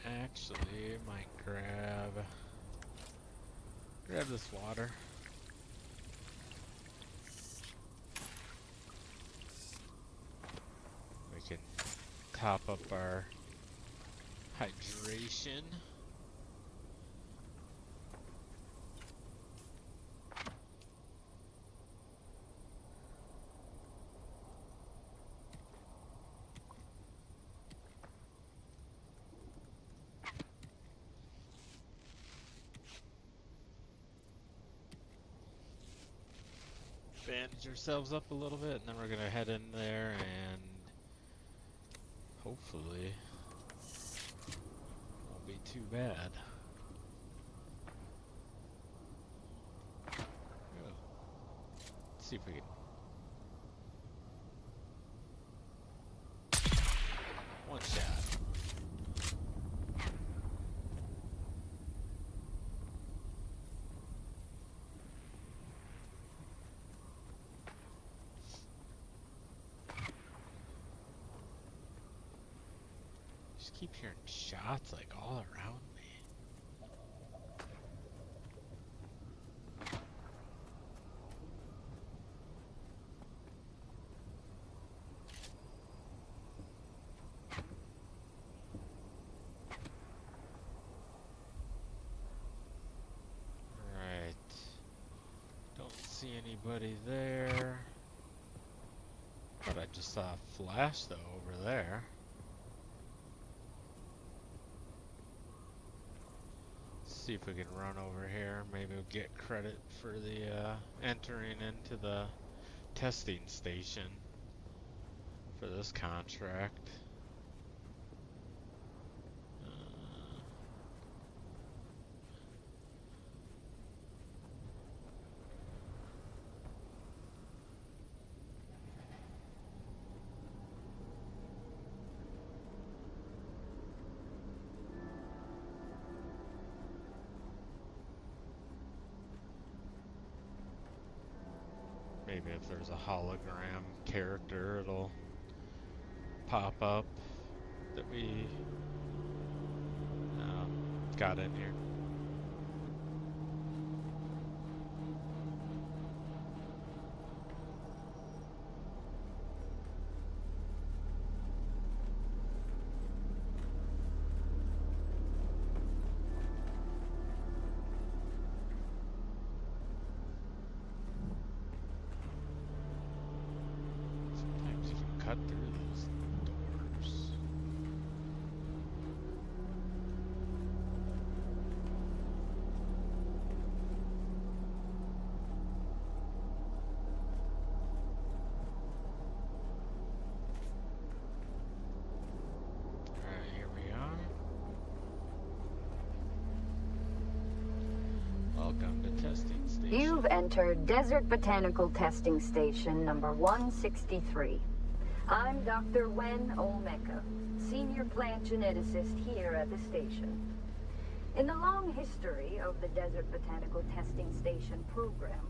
Actually, I might grab this water. We can top up our hydration. Bandage ourselves up a little bit, and then we're gonna head in there and hopefully won't be too bad. Oh. Let's see if we can one shot. Just keep hearing shots like all around me. Right. Don't see anybody there. Thought I just saw a flash though over there. See if we can run over here. Maybe we'll get credit for the entering into the testing station for this contract. Maybe if there's a hologram character, it'll pop up that we got in here. Cut through those doors. You've entered Desert Botanical Testing Station number 163. I'm Dr. Wen Olmeca, Senior Plant Geneticist here at the station. In the long history of the Desert Botanical Testing Station program,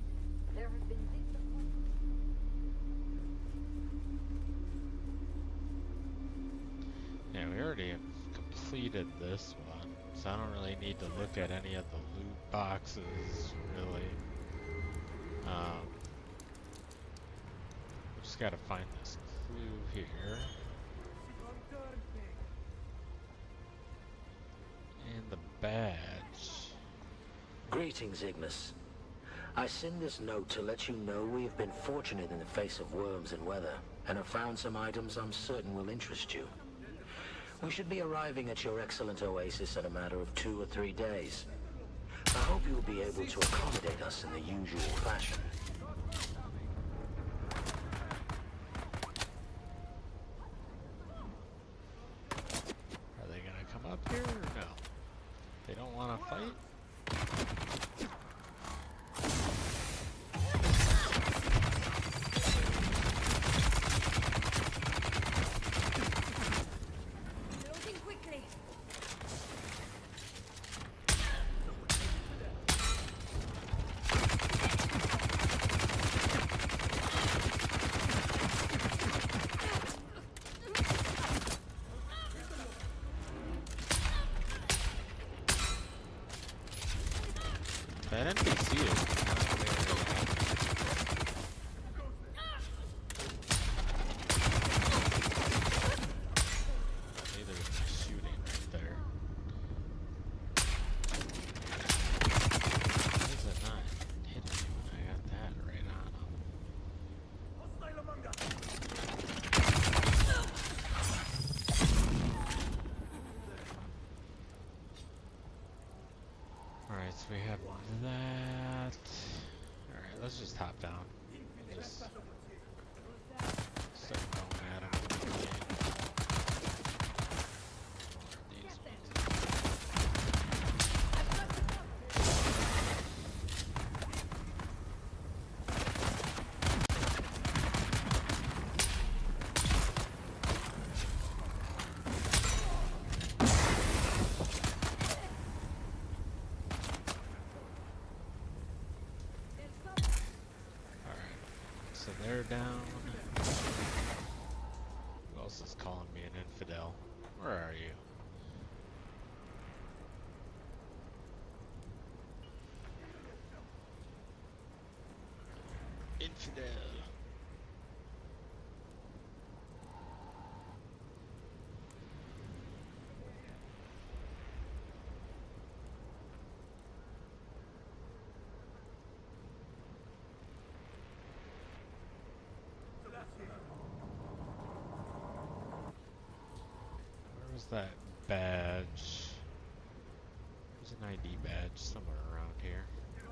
there have been Yeah, we already completed this one, so I don't really need to look at any of the loot boxes, really. We just gotta find this clue here. And the badge. Greetings, Ignis. I send this note to let you know we have been fortunate in the face of worms and weather, and have found some items I'm certain will interest you. We should be arriving at your excellent oasis in a matter of 2 or 3 days. I hope you will be able to accommodate us in the usual fashion. Are they gonna come up here or no? They don't wanna fight? That NPC is not very neither is my shooting right there. Why is it not hitting me when I got that right on him? Alright, so we have that. Alright, let's just hop down. Just start going at him. These ones. So they're down. Who else is calling me an infidel? Where are you? Infidel. Where's that badge? There's an ID badge somewhere around here. Is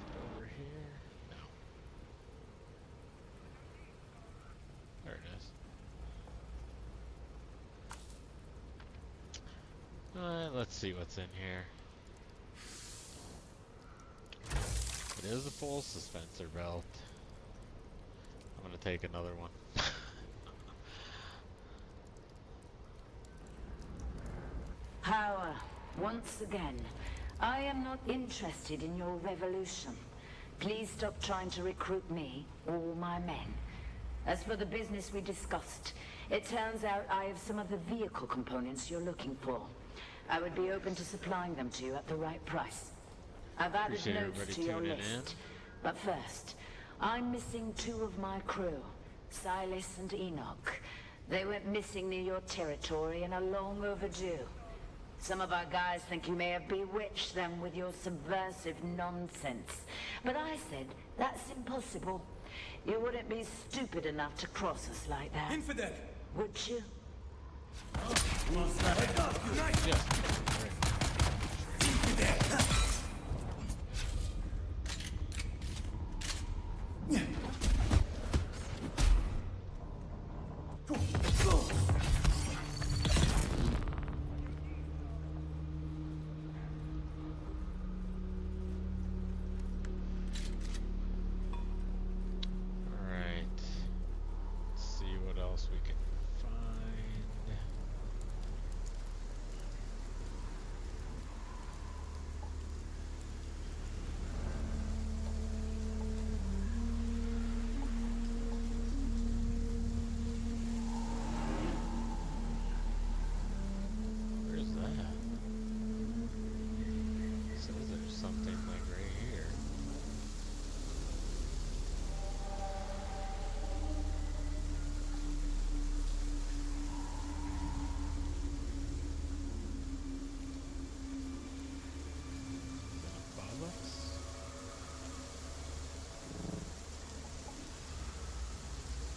it over here? No. There it is. Alright, let's see what's in here. It is a full suspensor belt. I'm gonna take another one. Power, once again. I am not interested in your revolution. Please stop trying to recruit me or my men. As for the business we discussed, it turns out I have some of the vehicle components you're looking for. I would be open to supplying them to you at the right price. I've added Appreciate notes to your list. But first, I'm missing 2 of my crew, Silas and Enoch. They went missing near your territory and are long overdue. Some of our guys think you may have bewitched them with your subversive nonsense. But I said, that's impossible. You wouldn't be stupid enough to cross us like that. Infidel! Would you?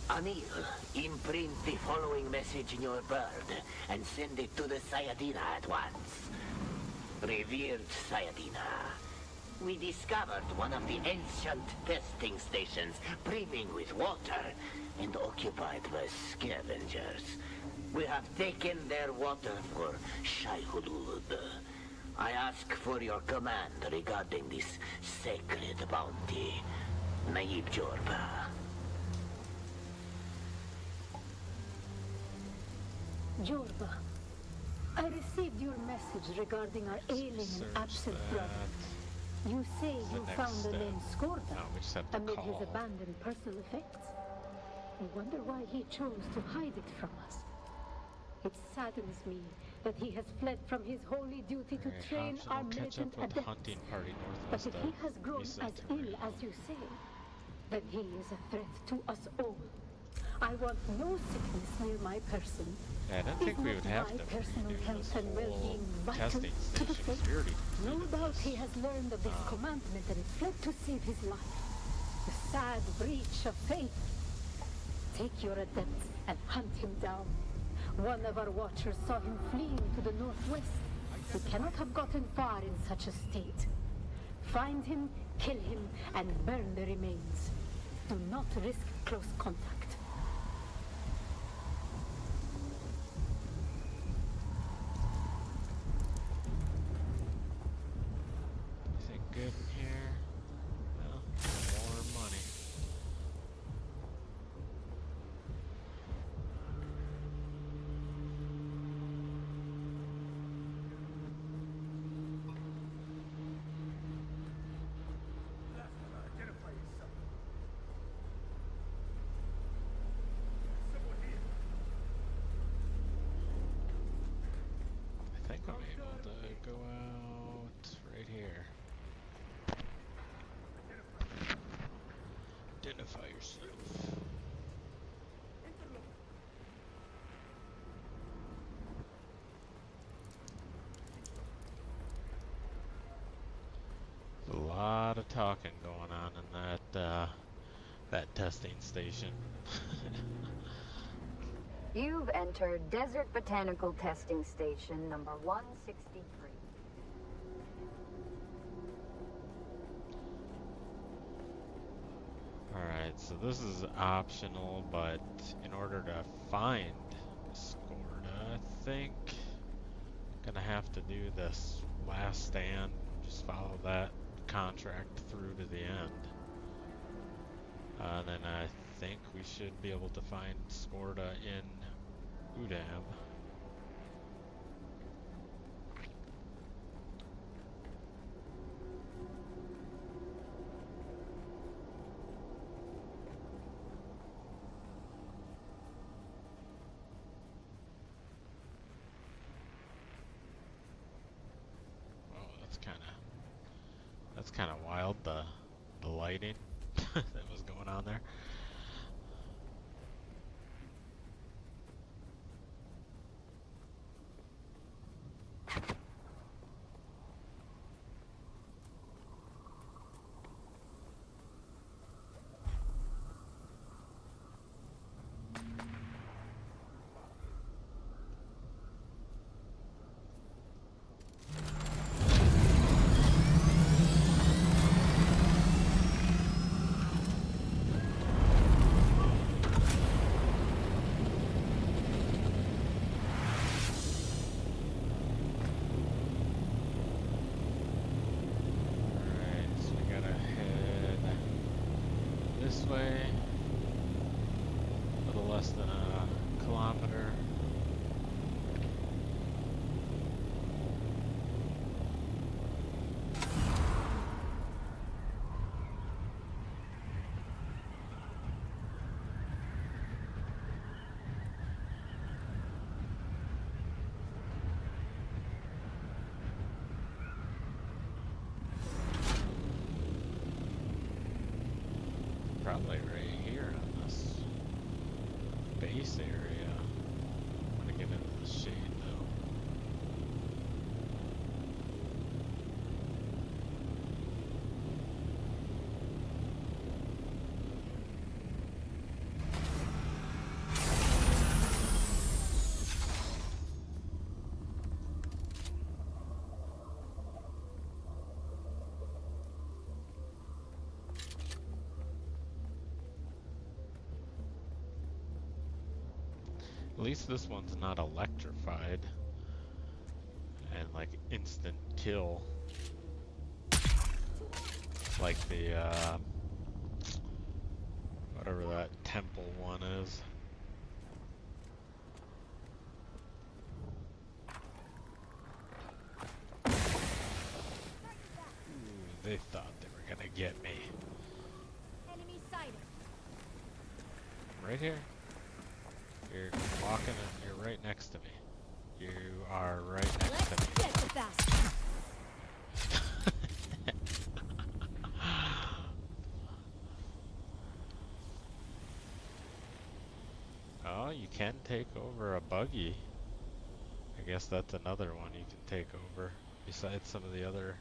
Anil, imprint the following message in your bird and send it to the Sayadina at once. Revered Sayadina, we discovered one of the ancient testing stations brimming with water and occupied by scavengers. We have taken their water for Shai Hulud. I ask for your command regarding this sacred bounty. Naib Jorba. Jorba, I received your message regarding our ailing and absent brother. You say you found the name Skorda amid his abandoned personal effects. I wonder why he chose to hide it from us. It saddens me that he has fled from his holy duty to train our militant adepts. But if he has grown as ill as you say, then he is a threat to us all. I want no sickness near my person. Yeah, I didn't think we would have to personal redo health this and well-being whole vital testing to the station. faith. We already No completed doubt this. he has learned of this commandment and fled to save his life. The sad breach of faith. Take your adepts and hunt him down. One of our watchers saw him fleeing to the northwest. He cannot have gotten far in such a state. Find him, kill him, and burn the remains. Do not risk close contact. Anything good in here? No, more money. I think I'm able to go out right here. Identify yourself. There's a lot of talking going on in that testing station. You've entered Desert Botanical Testing Station number 163. Alright, so this is optional, but in order to find Skorda, I think I'm gonna have to do this last stand, just follow that contract through to the end. Then I think we should be able to find Skorda in Udam. Oh, that's kind of wild, the lighting that was going on there. This way, a little less than a kilometer. Probably right here on this base area. I'm gonna get into the shade though. At least this one's not electrified. And like instant kill. Like the, whatever that temple one is. Ooh, they thought they were gonna get me. Enemy sighted. Right here. You're walking and you're right next to me. You are right next to me. Get the bastard. Oh, you can take over a buggy. I guess that's another one you can take over, besides some of the other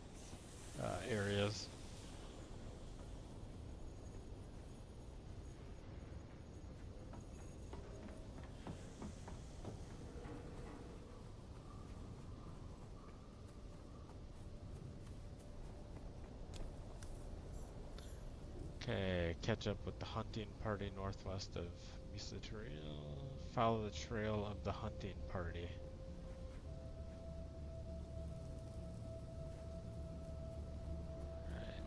areas. Okay, catch up with the hunting party northwest of Misa Trail. Follow the trail of the hunting party. Right.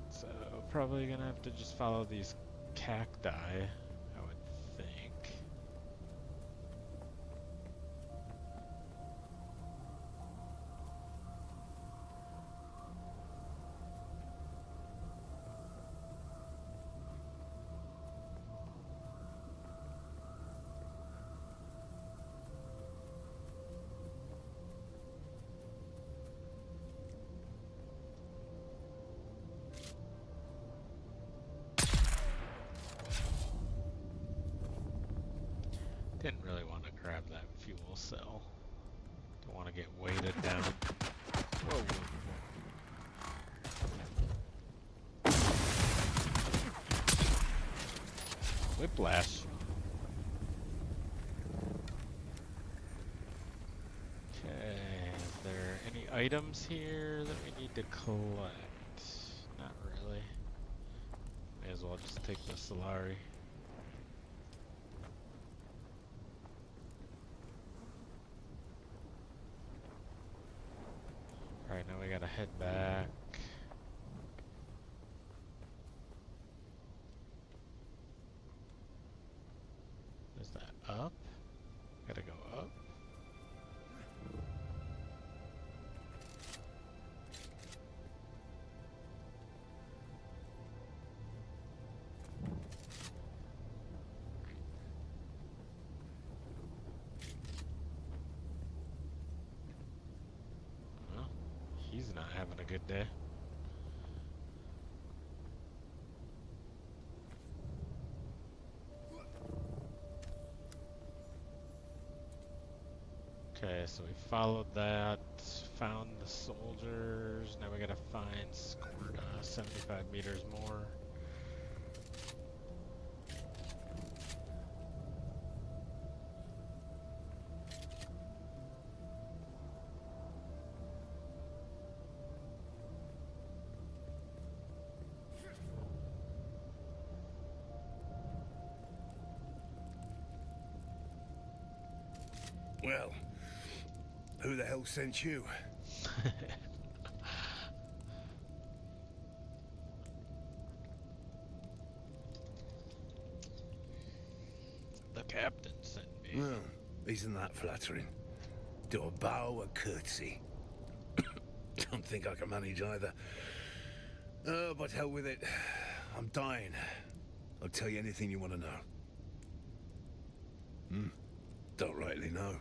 So, probably gonna have to just follow these cacti, I would think. Didn't really want to grab that fuel cell. Don't want to get weighted down. Whoa, whoa, whoa. Whiplash. Okay, is there any items here that we need to collect? Not really. May as well just take the Solari. Alright, now we gotta head back. Is that up? Gotta go up. Well, he's not having a good day. Okay, so we followed that, found the soldiers, now we gotta find Scorda, 75 meters more. Well, who the hell sent you? The captain sent me. Well, isn't that flattering? Do a bow, a curtsy. Don't think I can manage either. Oh, but hell with it. I'm dying. I'll tell you anything you want to know. Don't rightly know.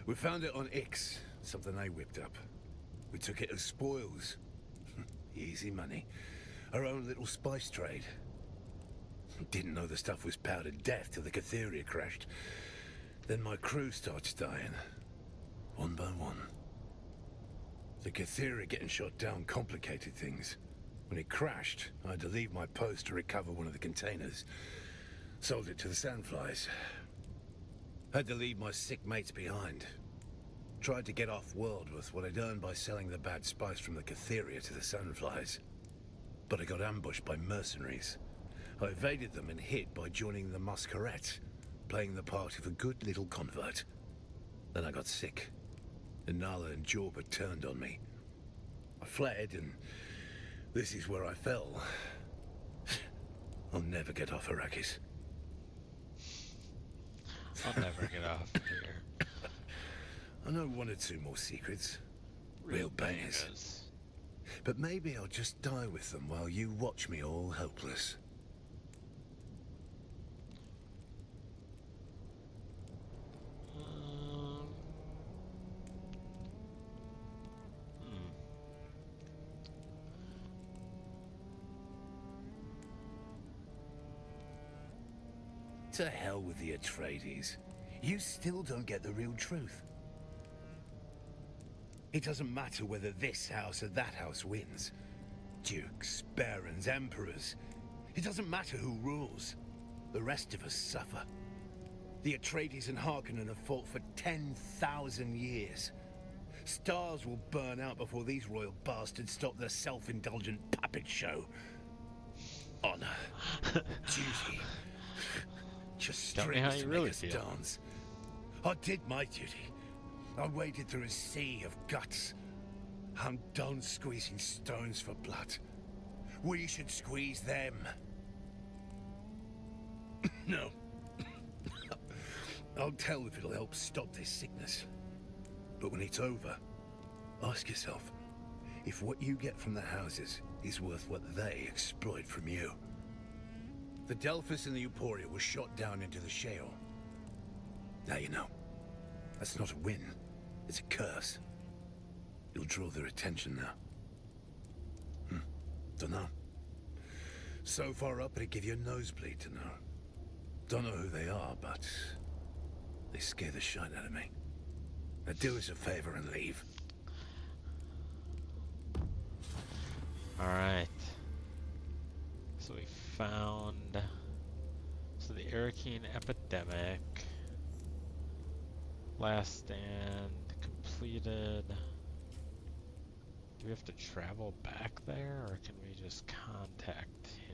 We found it on Ix, something they whipped up. We took it as spoils. Easy money. Our own little spice trade. Didn't know the stuff was powdered death till the Catheria crashed. Then my crew starts dying. One by one. The Catheria getting shot down complicated things. When it crashed, I had to leave my post to recover one of the containers. Sold it to the Sandflies. Had to leave my sick mates behind. Tried to get off-world with what I'd earned by selling the bad spice from the Catheria to the Sandflies. But I got ambushed by mercenaries. I evaded them and hid by joining the Masquerette. playing the part of a good little convert. Then I got sick, and Nala and Jorba turned on me. I fled, and this is where I fell. I'll never get off Arrakis. I'll never get off here. I know one or two more secrets. Real bangers. But maybe I'll just die with them while you watch me all helpless. To hell with the Atreides. You still don't get the real truth. It doesn't matter whether this house or that house wins. Dukes, barons, emperors. It doesn't matter who rules. The rest of us suffer. The Atreides and Harkonnen have fought for 10,000 years. Stars will burn out before these royal bastards stop their self-indulgent puppet show. Honor. Duty. Just tell me how you really feel. Dance. I did my duty. I waded through a sea of guts. I'm done squeezing stones for blood. We should squeeze them. No. I'll tell if it'll help stop this sickness. But when it's over, ask yourself if what you get from the houses is worth what they exploit from you. The Delphus and the Euphoria were shot down into the Sheol. Now you know. That's not a win. It's a curse. You'll draw their attention now. Dunno. So far up, it'd give you a nosebleed to know. Don't know who they are, but they scare the shit out of me. Now do us a favor and leave. Alright. So we found... So the Arakeen epidemic. Last stand completed. Do we have to travel back there, or can we just contact him?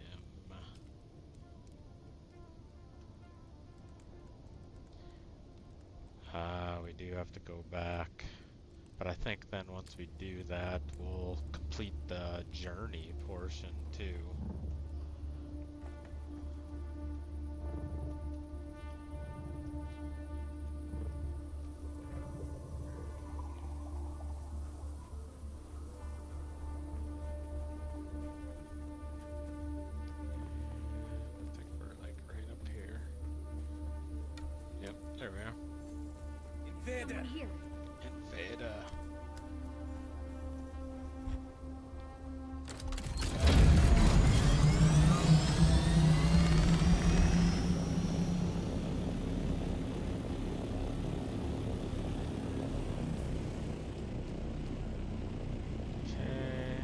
We do have to go back. But I think then once we do that, we'll complete the journey portion too. I think we're like right up here. Yep, there we are. Someone here. Invader. Okay.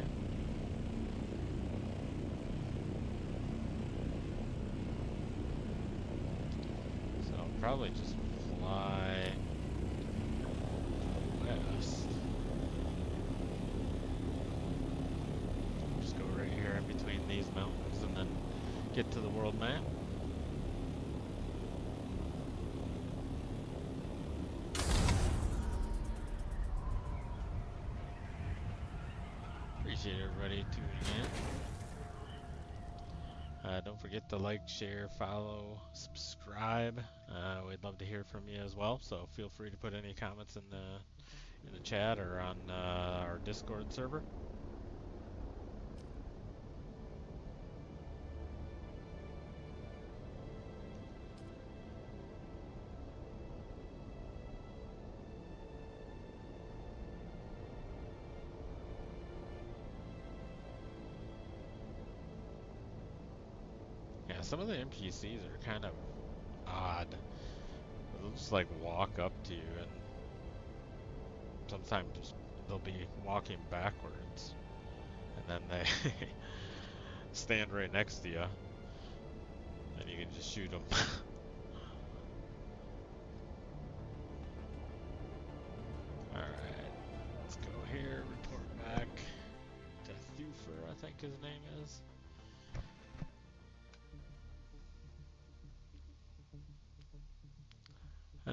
So I'll probably just fly west. Just go right here in between these mountains and then get to the world map. Appreciate everybody tuning in. Don't forget to like, share, follow, subscribe. We'd love to hear from you as well, so feel free to put any comments in the chat or on our Discord server. Yeah, some of the NPCs are kind of odd. They'll just like walk up to you, and sometimes they'll be walking backwards, and then they stand right next to you, and you can just shoot them. Alright, let's go here, report back to Thufir, I think his name is.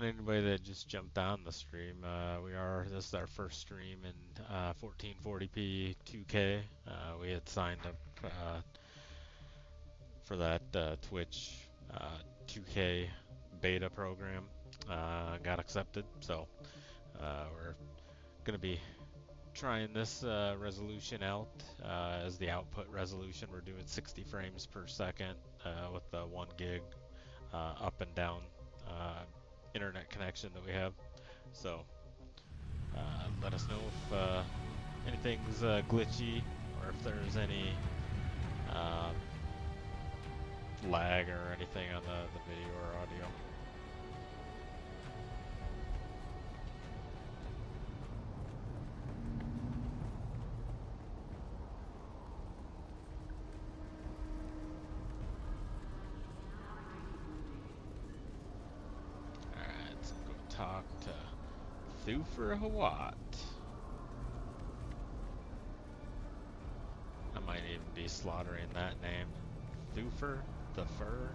And anybody that just jumped on the stream, this is our first stream in 1440p 2K. We had signed up for that Twitch 2K beta program, got accepted, so we're gonna be trying this resolution out as the output resolution. We're doing 60 frames per second with the 1 gig up and down internet connection that we have. So let us know if anything's glitchy or if there's any lag or anything on the video or audio. Alright, let's go talk to Thufir Hawat. I might even be slaughtering that name. Thufir the Fur.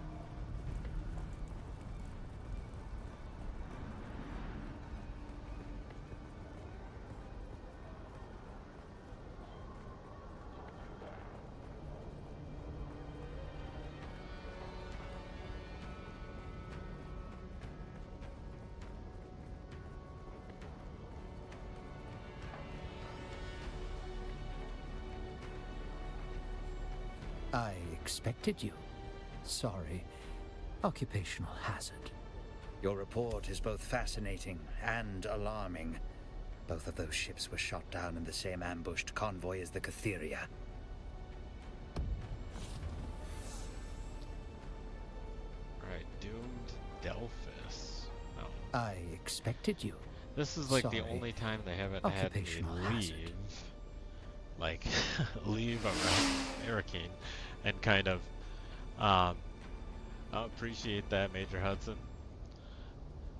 I expected you. Sorry. Occupational hazard. Your report is both fascinating and alarming. Both of those ships were shot down in the same ambushed convoy as the Catheria. Right, Doomed Delphus. Oh. I expected you. This is like Sorry. the only time they haven't had me leave. Hazard. Like, leave around Arakeen and kind of, I appreciate that, Major Hudson.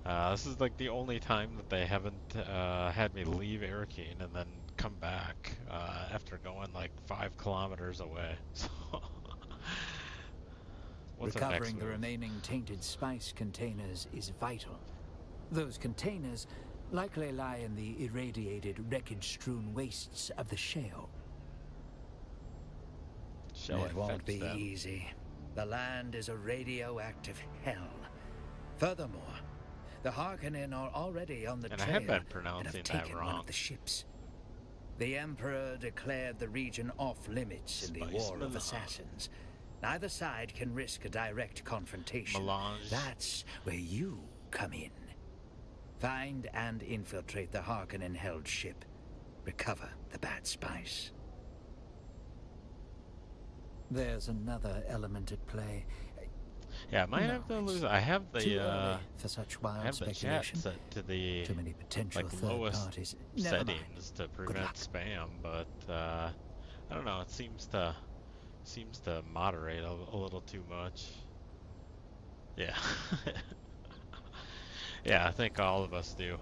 This is like the only time that they haven't had me leave Arakeen and then come back after going like 5 kilometers away. So, what's the next Recovering the move? remaining tainted spice containers is vital. Those containers likely lie in the irradiated, wreckage-strewn wastes of the Shale. It won't be easy. The land is a radioactive hell. Furthermore, the Harkonnen are already on the And trail I have been and pronouncing have that taken one wrong. of the ships. The Emperor declared the region off limits in the Spice War of melange. Assassins. Neither side can risk a direct confrontation. Melange. That's where you come in. Find and infiltrate the Harkonnen-held ship. Recover the bad spice. There's another element at play. Yeah, I might have to lose. I have the Too early for such wild I have the chat speculation. set to the Too many potential like third lowest parties. Never mind. settings to prevent spam, but I don't know. It seems to moderate a little too much. Yeah, yeah. I think all of us do.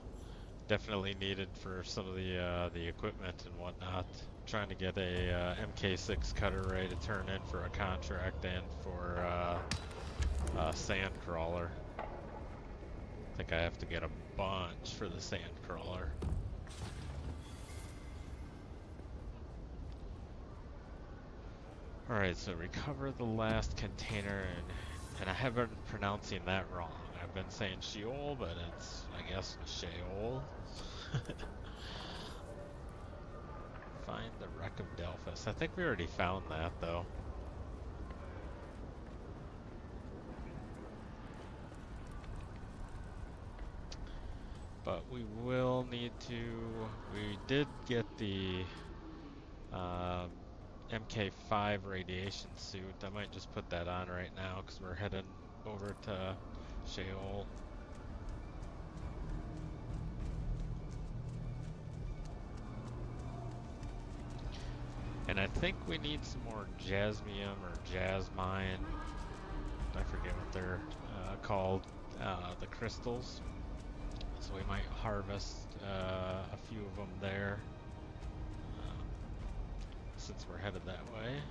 Definitely needed for some of the equipment and whatnot. Trying to get a MK6 cutter ready to turn in for a contract and for sand crawler. I think I have to get a bunch for the sand crawler. Alright, so recover the last container, and I have been pronouncing that wrong. I've been saying Sheol, but it's, I guess, Sheol. Find the wreck of Delphus. I think we already found that, though. But we will need to... We did get the MK5 radiation suit. I might just put that on right now because we're heading over to Sheol. And I think we need some more jasmium or jasmine. I forget what they're called. The crystals. So we might harvest a few of them there. Since we're headed that way.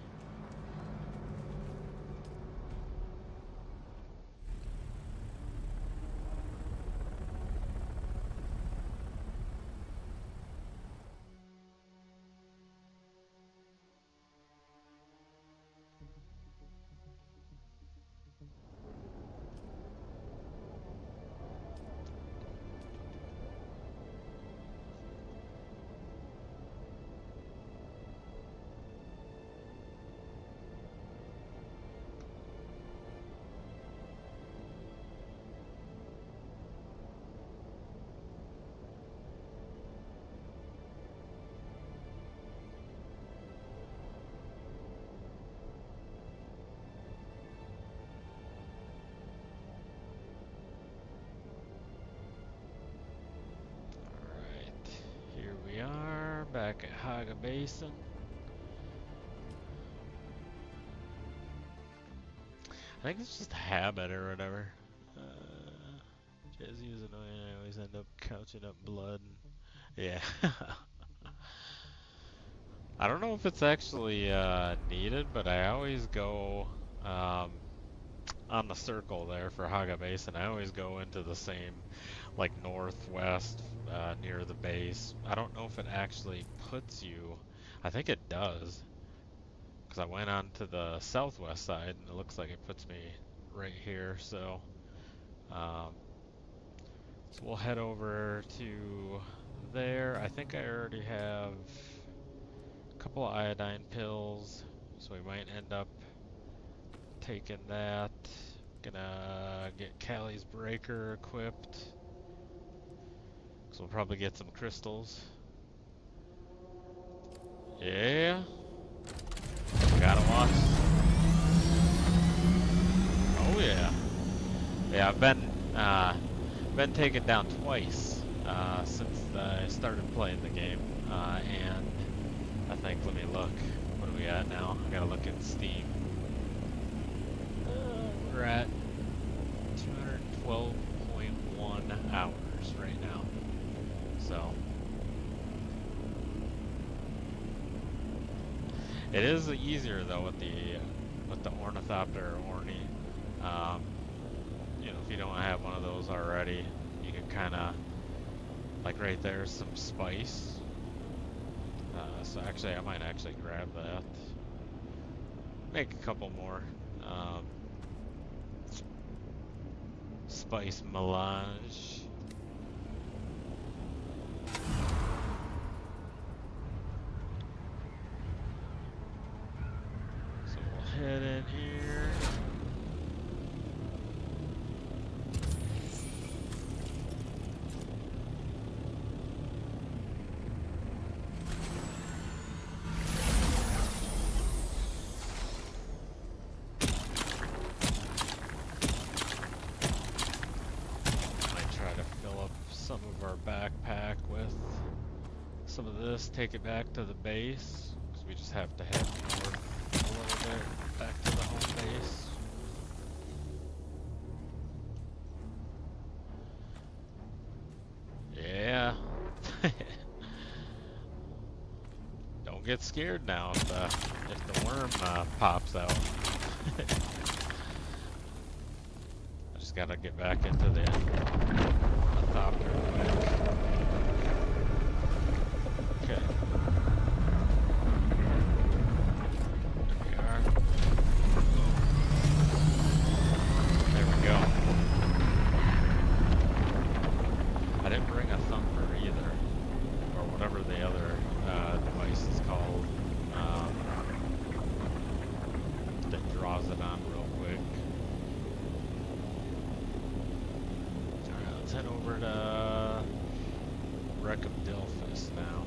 back at Haga Basin. I think it's just a habit or whatever. Jazzy is annoying. I always end up couching up blood. Yeah. I don't know if it's actually needed, but I always go on the circle there for Haga Basin. I always go into the same, like, northwest near the base. I don't know if it actually puts you. I think it does, because I went on to the southwest side and it looks like it puts me right here. So we'll head over to there. I think I already have a couple of iodine pills, so we might end up taking that. Gonna get Callie's breaker equipped, so we'll probably get some crystals. Yeah, gotta watch. Oh yeah, yeah. I've been taken down twice since I started playing the game, and I think, let me look. What are we at now? I gotta look at Steam. We're at 212.1 hours right now. So it is easier though with the Ornithopter or Orni. You know, if you don't have one of those already, you can kind of, like right there's some spice. So actually, I might actually grab that. Make a couple more. Spice melange. So we'll head in here. Some of our backpack with some of this, take it back to the base, because we just have to head north a little bit, back to the home base. Yeah. Don't get scared now if the worm pops out. I just gotta get back into the ornithopter quick. Okay. There we are. There we go. I didn't bring a thumper either, or whatever the other device is called, that draws it on real quick. Alright, let's head over to Wreck of Delphus now.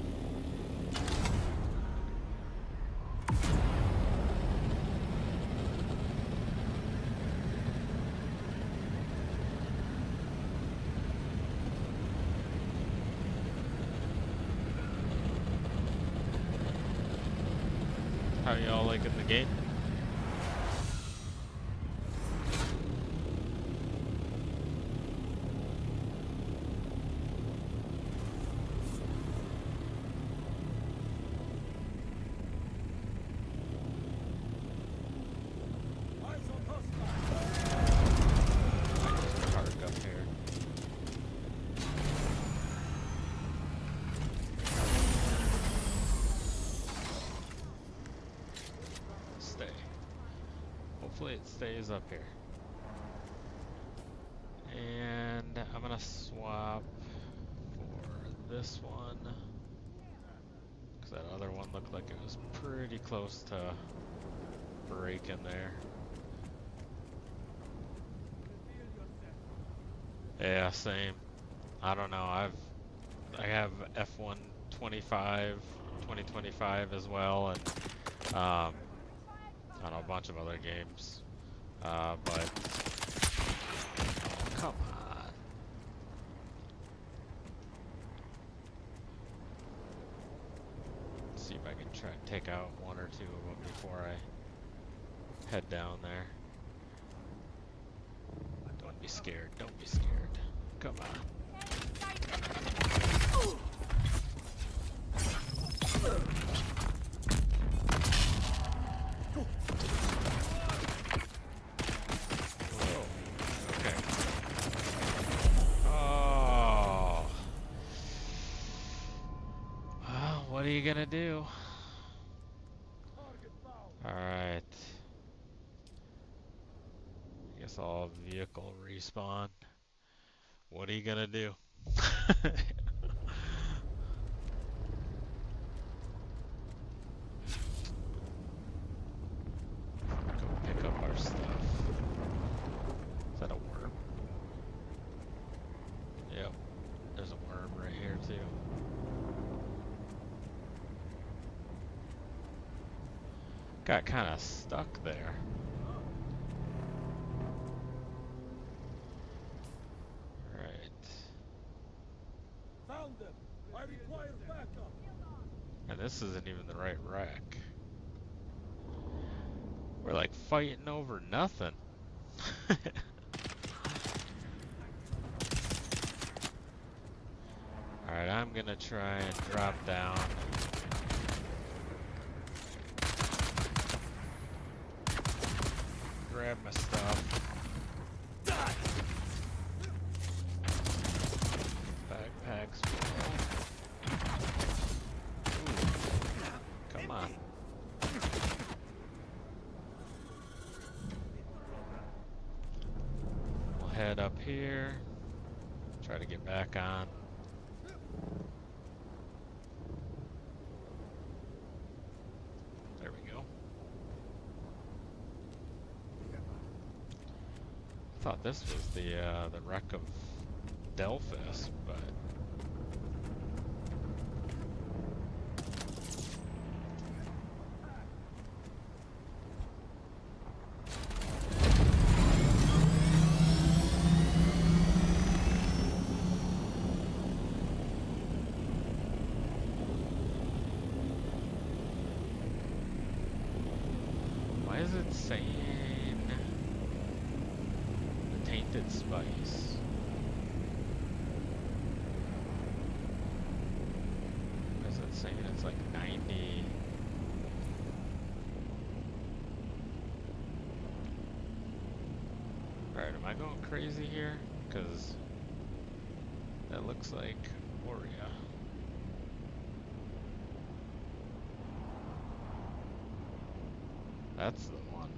How y'all liking the game? Hopefully it stays up here. And I'm gonna swap for this one, because that other one looked like it was pretty close to breaking there. Yeah, same. I don't know. I have F1 2025 as well, and I don't know, a bunch of other games, but come on. see if I can try and take out one or two of them before I head down there. Don't be scared. Don't be scared. Come on. Whoa. Okay. Oh. Well, what are you gonna do? Alright. Guess I'll vehicle respawn. What are you gonna do? Go pick up our stuff. Is that a worm? Yep. There's a worm right here too. Got kind of stuck there. Found them. I require backup. And this isn't even the right wreck. We're like fighting over nothing. Alright, I'm gonna try and drop down. Grab my stuff. Backpacks full. Ooh. Come on. We'll head up here. Try to get back on. There we go. I thought this was the wreck of Delphus, but why is it saying the tainted spice? Why is it saying it's like 90? Alright, am I going crazy here? Because that looks like Moria. That's the one.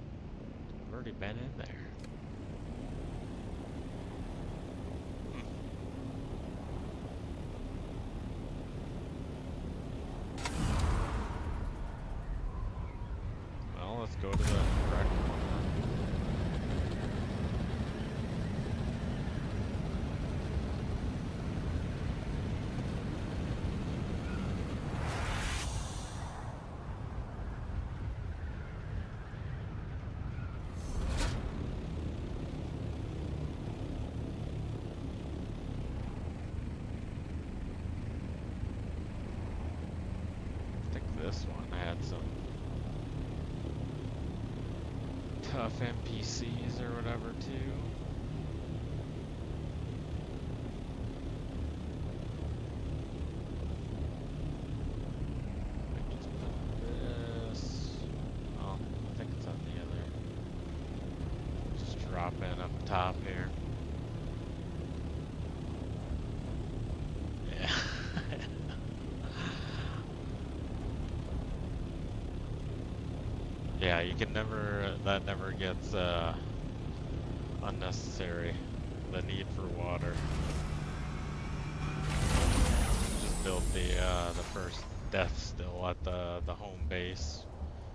I've already been in there. Well, let's go to the correct one. I think this one had some tough NPCs or whatever too. I just put this. Oh, I think it's on the other. Just drop in up top here. Yeah. Yeah, you can never, that never gets unnecessary, the need for water. Just built the first death still at the home base,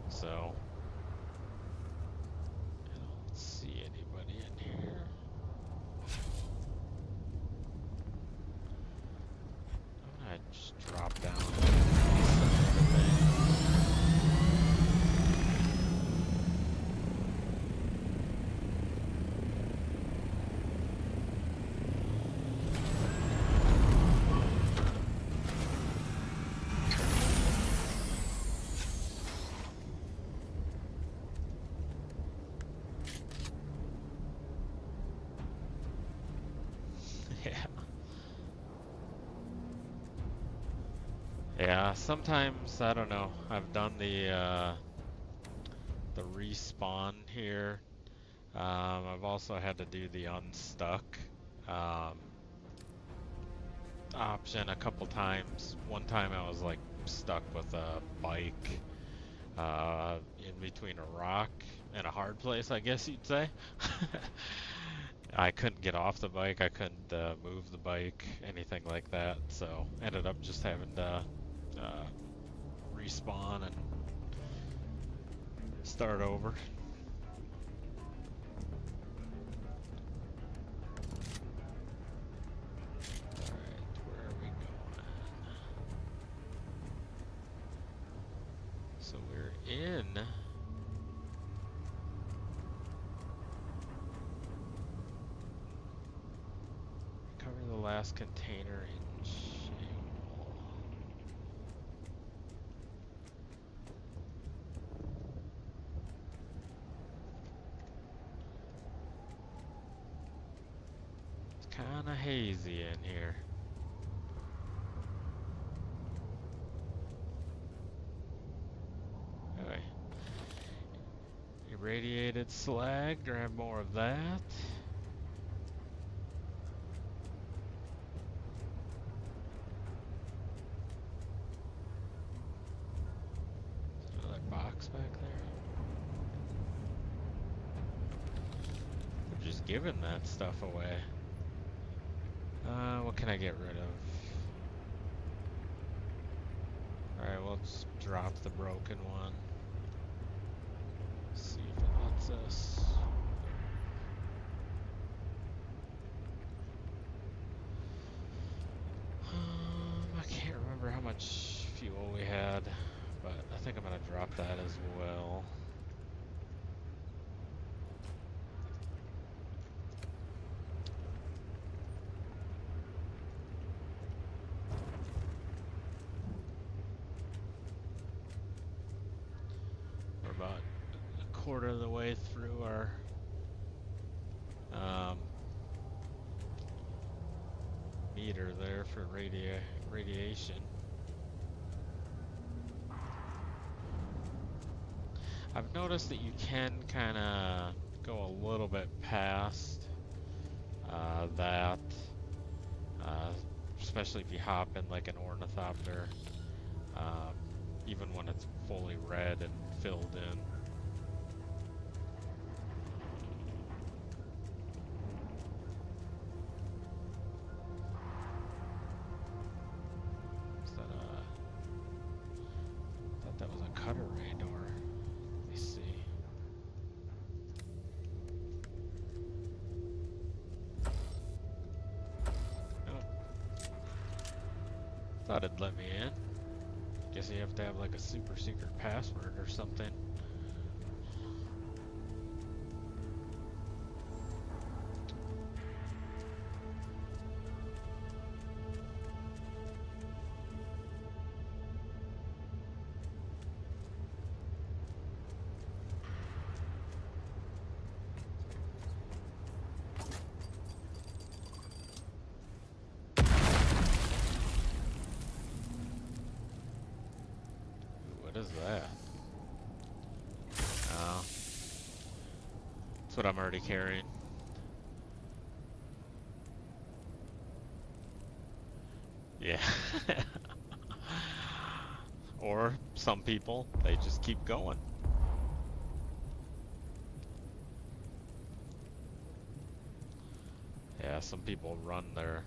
so I don't see anybody in here. I'm gonna just drop down everything. Yeah. Yeah, sometimes, I don't know, I've done the respawn here. I've also had to do the unstuck um, option a couple times. One time I was like stuck with a bike in between a rock and a hard place, I guess you'd say. I couldn't get off the bike, I couldn't move the bike, anything like that, so ended up just having to respawn and start over. Alright, where are we going? So we're in cover the last container in Shanghai. It's kinda hazy in here. Anyway. Irradiated slag, grab more of that. Another box back there. They're just giving that stuff away. What can I get rid of? Alright, well, let's drop the broken one. See if it lets us. I can't remember how much fuel we had, but I think I'm gonna drop that as well. We're about a quarter of the way through our meter there for radiation. I've noticed that you can kind of go a little bit past that, especially if you hop in like an ornithopter, even when it's fully red and filled in. Is that I thought that was a cutter ray door. Let me see. Thought it'd let me in. Guess you have to have like a super secret password or something. What is that? Oh. That's what I'm already carrying. Yeah. Or some people, they just keep going. Yeah, some people run their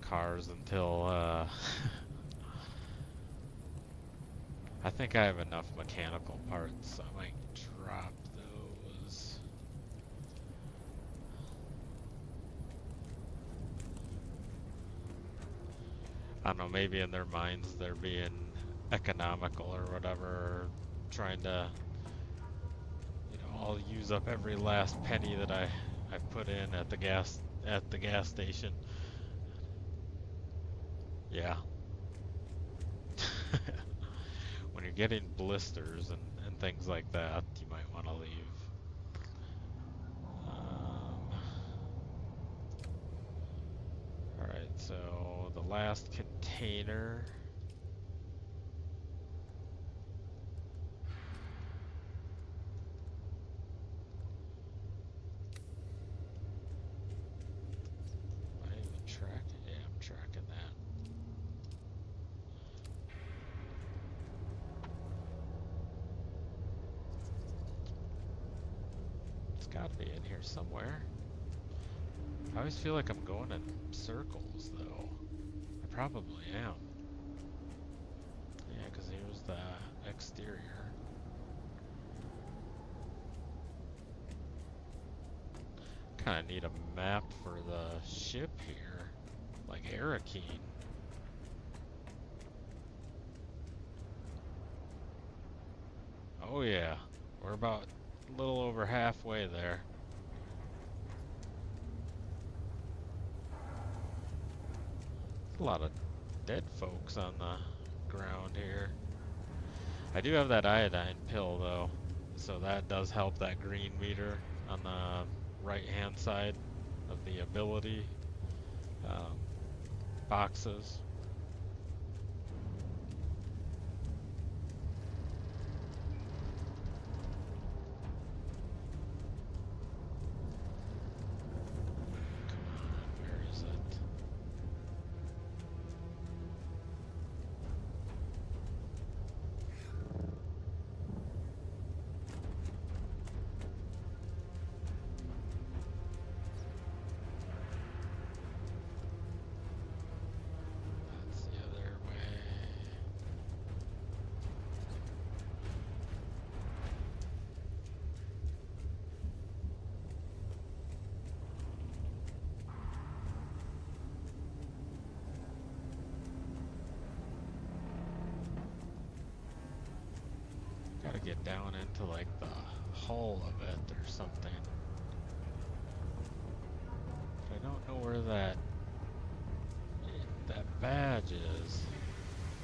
cars until, I think I have enough mechanical parts, so I might drop those. I don't know, maybe in their minds they're being economical or whatever, or trying to, you know, I'll use up every last penny that I put in at the gas station. Yeah. When you're getting blisters and things like that, you might want to leave. so the last container. Am I even tracking? Yeah, I'm tracking that. It's gotta be in here somewhere. I always feel like I'm going in circles, though. I probably am. Yeah, because here's the exterior. Kind of need a map for the ship here, like Arakeen. Oh yeah, we're about a little over halfway there. A lot of dead folks on the ground here. I do have that iodine pill though, so that does help that green meter on the right hand side of the ability boxes. Gotta get down into like the hull of it or something. But I don't know where that badge is.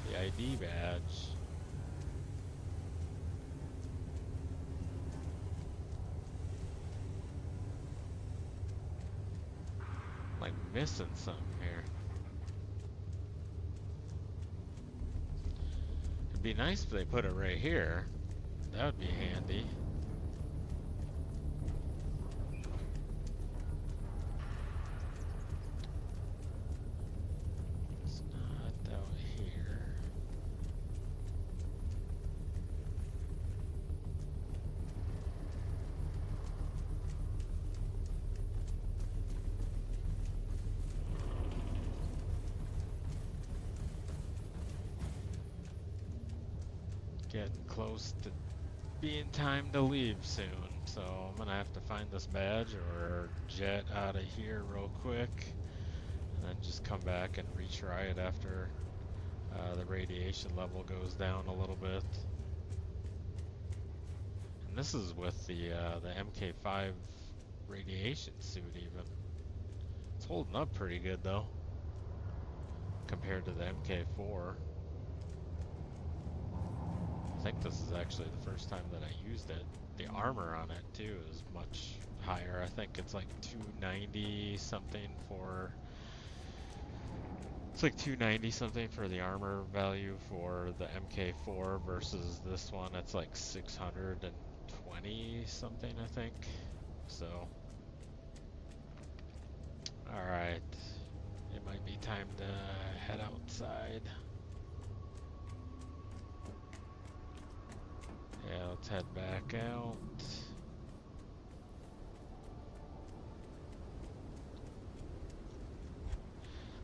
The ID badge. Like missing something here. It'd be nice if they put it right here. That would be handy. It's not out here. Getting close to being time to leave soon, so I'm gonna have to find this badge or jet out of here real quick and then just come back and retry it after the radiation level goes down a little bit. And this is with the MK5 radiation suit even. It's holding up pretty good though compared to the MK4. I think this is actually the first time that I used it. The armor on it too is much higher. I think it's like 290 something for... It's like 290 something for the armor value for the MK4 versus this one. It's like 620 something, I think. So... Alright. It might be time to head outside. Yeah, let's head back out.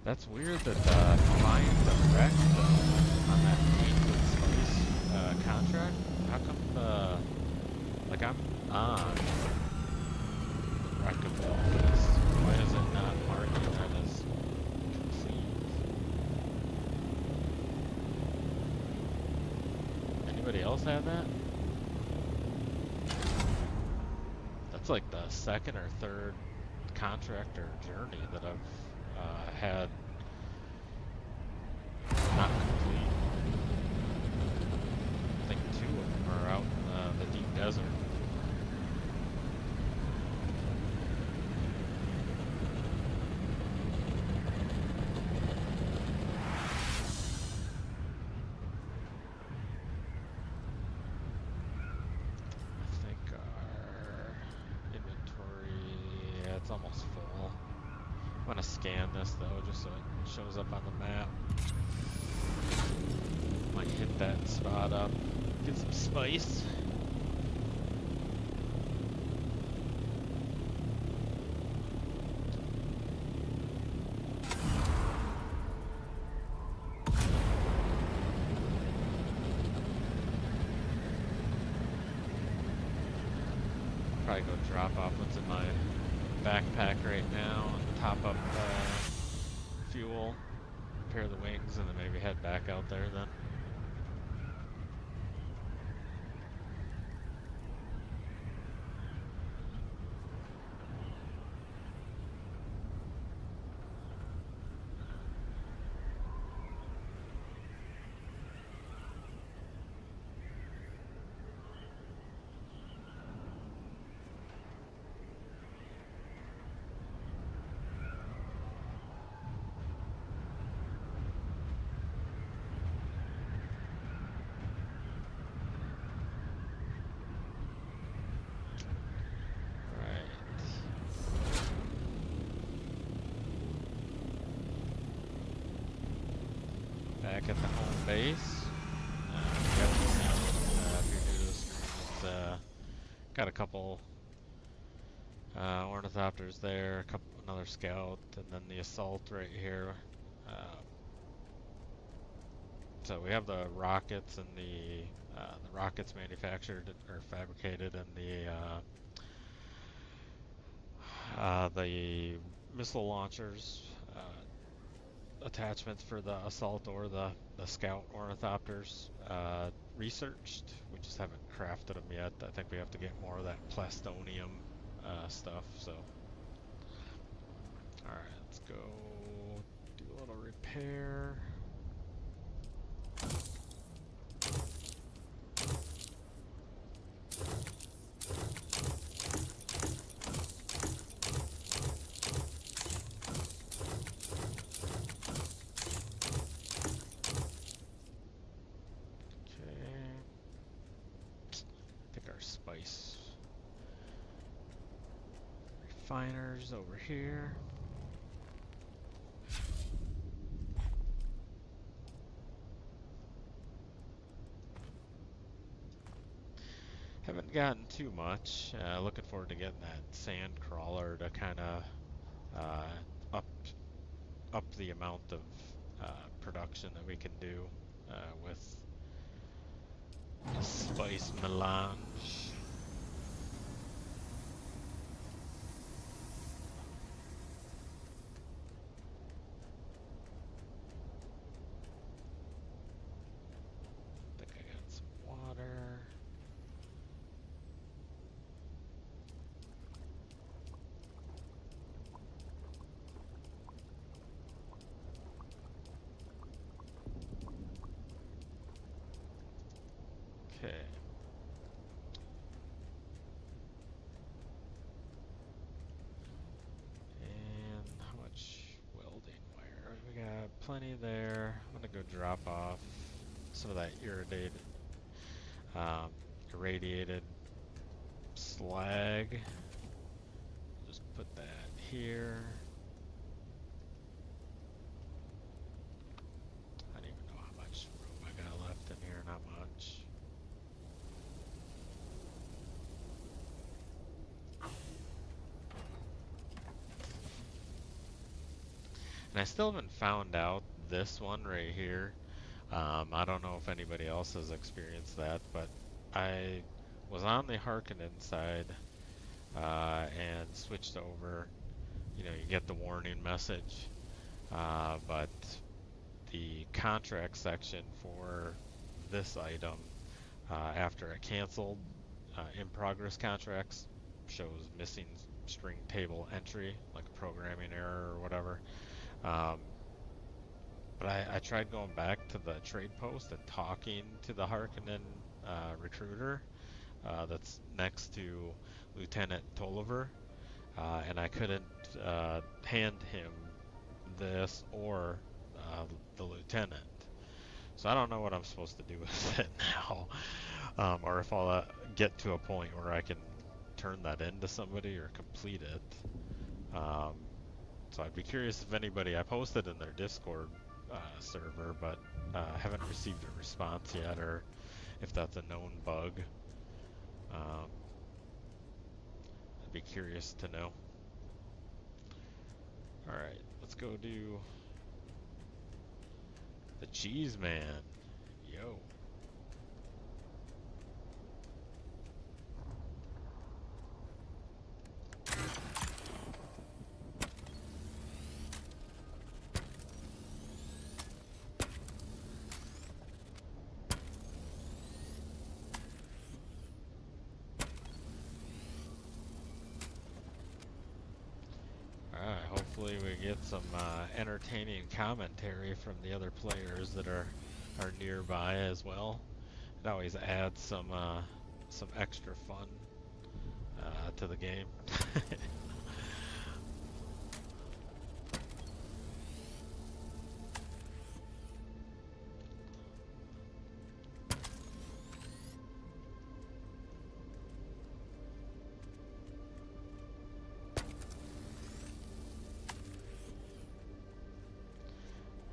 That's weird that flying the wreck on that Painted Spice contract. How come like I'm on the wreckable list. Why is it not marking that as complete? Anybody else have that? That's like the second or third contract or journey that I've had not complete. I think 2 of them are out in the deep desert. it's almost full. I'm gonna scan this though, just so it shows up on the map. Might hit that spot up, get some spice. Probably go drop off what's in my backpack right now and top up fuel, repair the wings, and then maybe head back out there then. Back at the home base. If you're new to the stream, got a couple ornithopters there, another scout, and then the assault right here. So we have the rockets and the rockets manufactured or fabricated, and the missile launchers. Attachments for the assault or the scout ornithopters researched. We just haven't crafted them yet. I think we have to get more of that plastonium stuff. So, all right, let's go do a little repair. Spice refiners over here. Haven't gotten too much. Looking forward to getting that sand crawler to kind of up the amount of production that we can do with the spice melange. I think I got some water. Okay. And how much welding wire? We got plenty there. I'm gonna go drop off some of that irradiated slag. Just put that here. I don't even know how much room I got left in here. Not much. And I still haven't found out this one right here. I don't know if anybody else has experienced that, but I was on the Harkonnen side and switched over. You know, you get the warning message, but the contract section for this item, after a canceled in progress contracts, shows missing string table entry, like a programming error or whatever. But I tried going back to the trade post and talking to the Harkonnen recruiter that's next to Lieutenant Tolliver, and I couldn't hand him this or the lieutenant. So I don't know what I'm supposed to do with it now, or if I'll get to a point where I can turn that into somebody or complete it. So I'd be curious if anybody, I posted in their Discord server, but haven't received a response yet, or if that's a known bug. I'd be curious to know. Alright, let's go do the Cheese Man. Yo. Hopefully we get some entertaining commentary from the other players that are nearby as well. It always adds some extra fun to the game.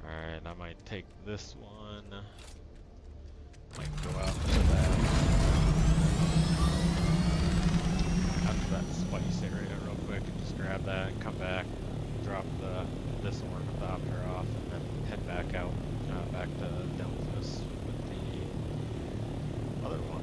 Alright, I might take this one. Might go out to that spice area real quick and just grab that, come back, drop this ornithopter off, and then head back out, back to Delphus with the other one.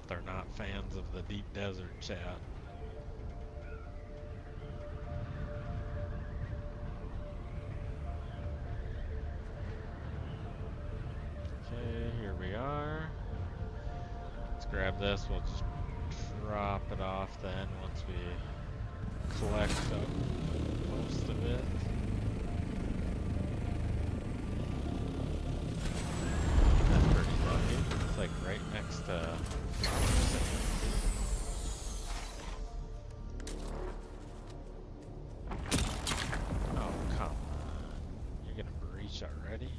They're not fans of the deep desert chat. Okay, here we are. Let's grab this. We'll just drop it off then once we collect up most of it. That's pretty lucky. It's like right next to oh, come on. You're gonna breach already?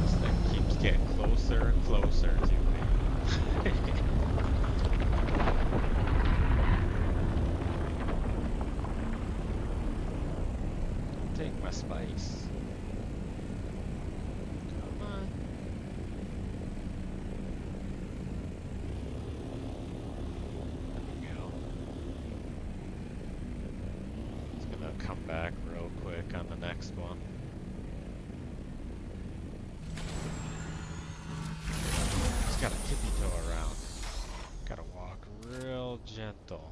This thing keeps getting closer and closer to me. Take my spice. Come on. There we go. It's gonna come back real quick on the next one. Just gotta tippy toe around. Gotta walk real gentle.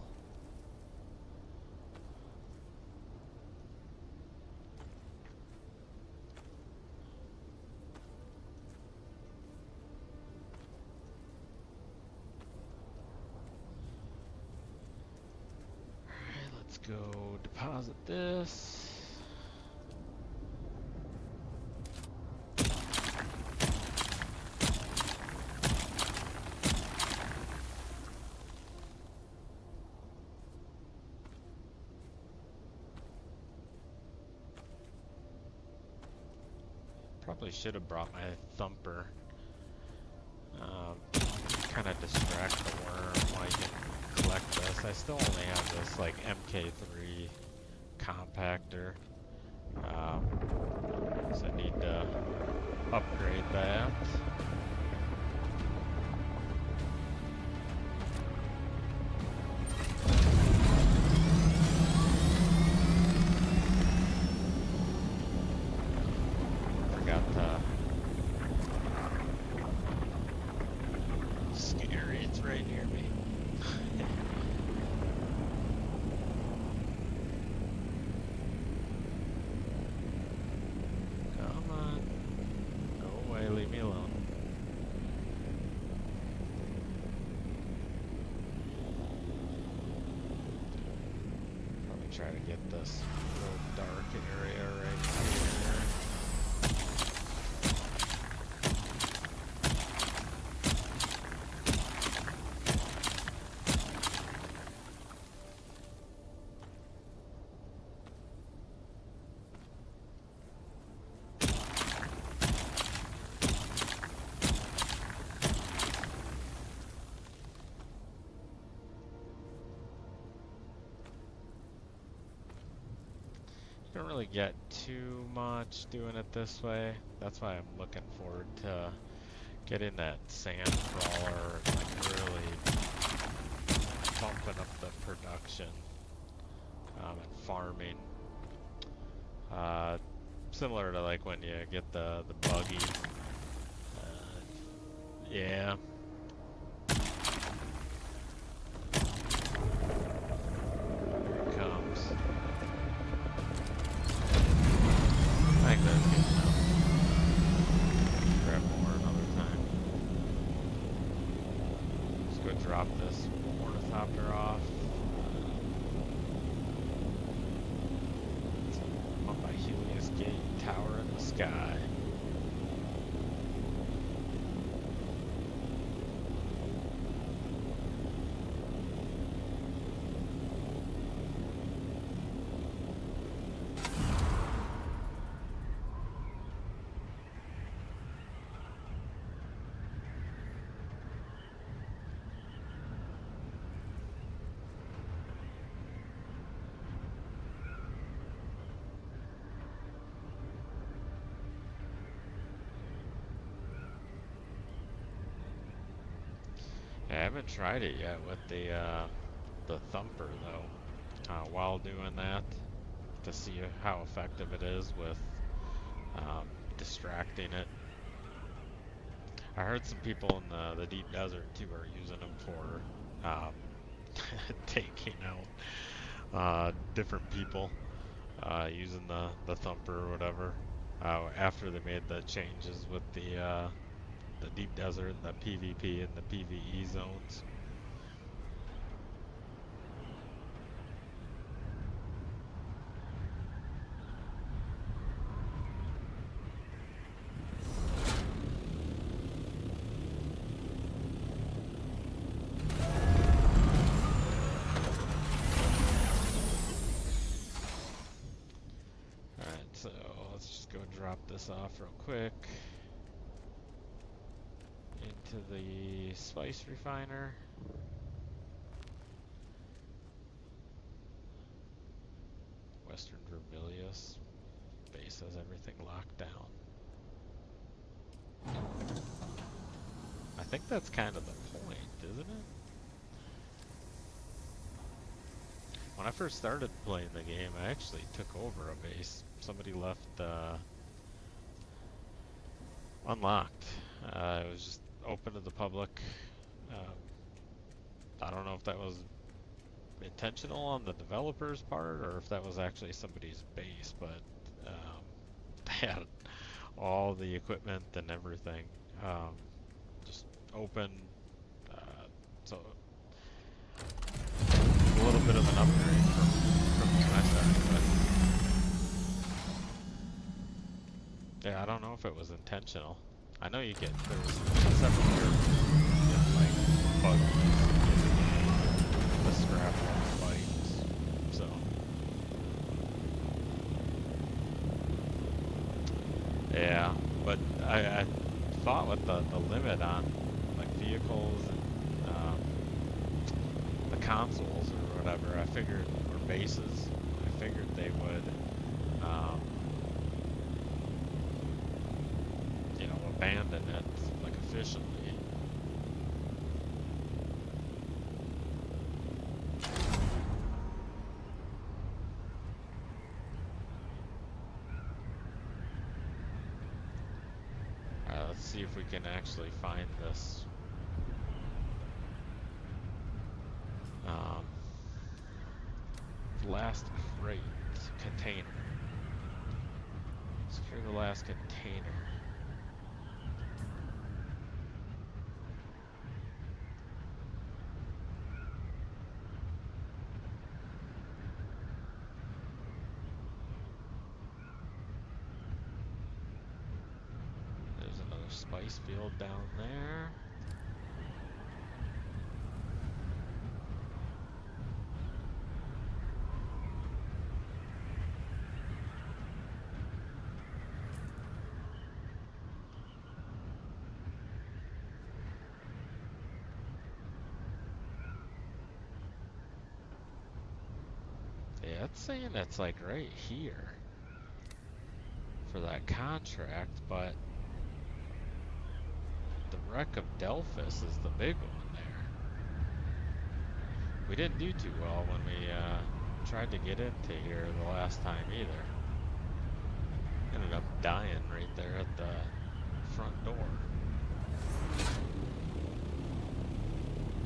Let's go deposit this. Probably should have brought my thumper. Kind of distract the worm while you can collect this. I still only have this like MK3 compactor. So I need to upgrade that. try to get this real dark area right here. Don't really get too much doing it this way. That's why I'm looking forward to getting that sand crawler, like really bumping up the production and farming. Similar to like when you get the buggy. Yeah. Here it comes. I think that's good enough. Grab more another time. Let's go drop this ornithopter off. Up by Helios Gate, tower in the sky. I haven't tried it yet with the thumper though. While doing that, to see how effective it is with distracting it. I heard some people in the deep desert too are using them for taking out different people using the thumper or whatever. After they made the changes with the deep desert and the PvP and the PvE zones. Alright, so let's just go drop this off real quick. Into the spice refiner. Western Vermilius. Base has everything locked down. I think that's kind of the point, isn't it? When I first started playing the game, I actually took over a base. Somebody left unlocked. It was just open to the public. I don't know if that was intentional on the developer's part or if that was actually somebody's base, but they had all the equipment and everything just open. So a little bit of an upgrade from when I started with. Yeah, I don't know if it was intentional. I know you get, there's several characters you get like bugs, the scrap fights, so. Yeah, but I thought with the limit on like vehicles and the consoles or whatever, I figured, or bases, I figured they would you know, abandon it like efficiently. Alright, let's see if we can actually find this last crate container. Secure the last container. spice field down there. Yeah, it's saying it's like right here for that contract, but the wreck of Delphus is the big one there. We didn't do too well when we tried to get into here the last time either. Ended up dying right there at the front door.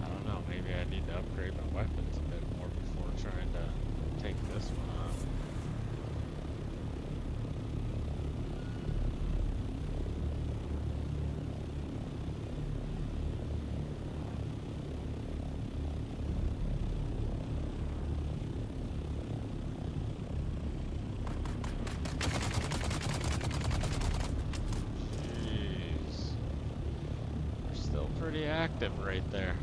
I don't know, maybe I need to upgrade my weapons a bit more before trying to take this one on. Pretty active right there.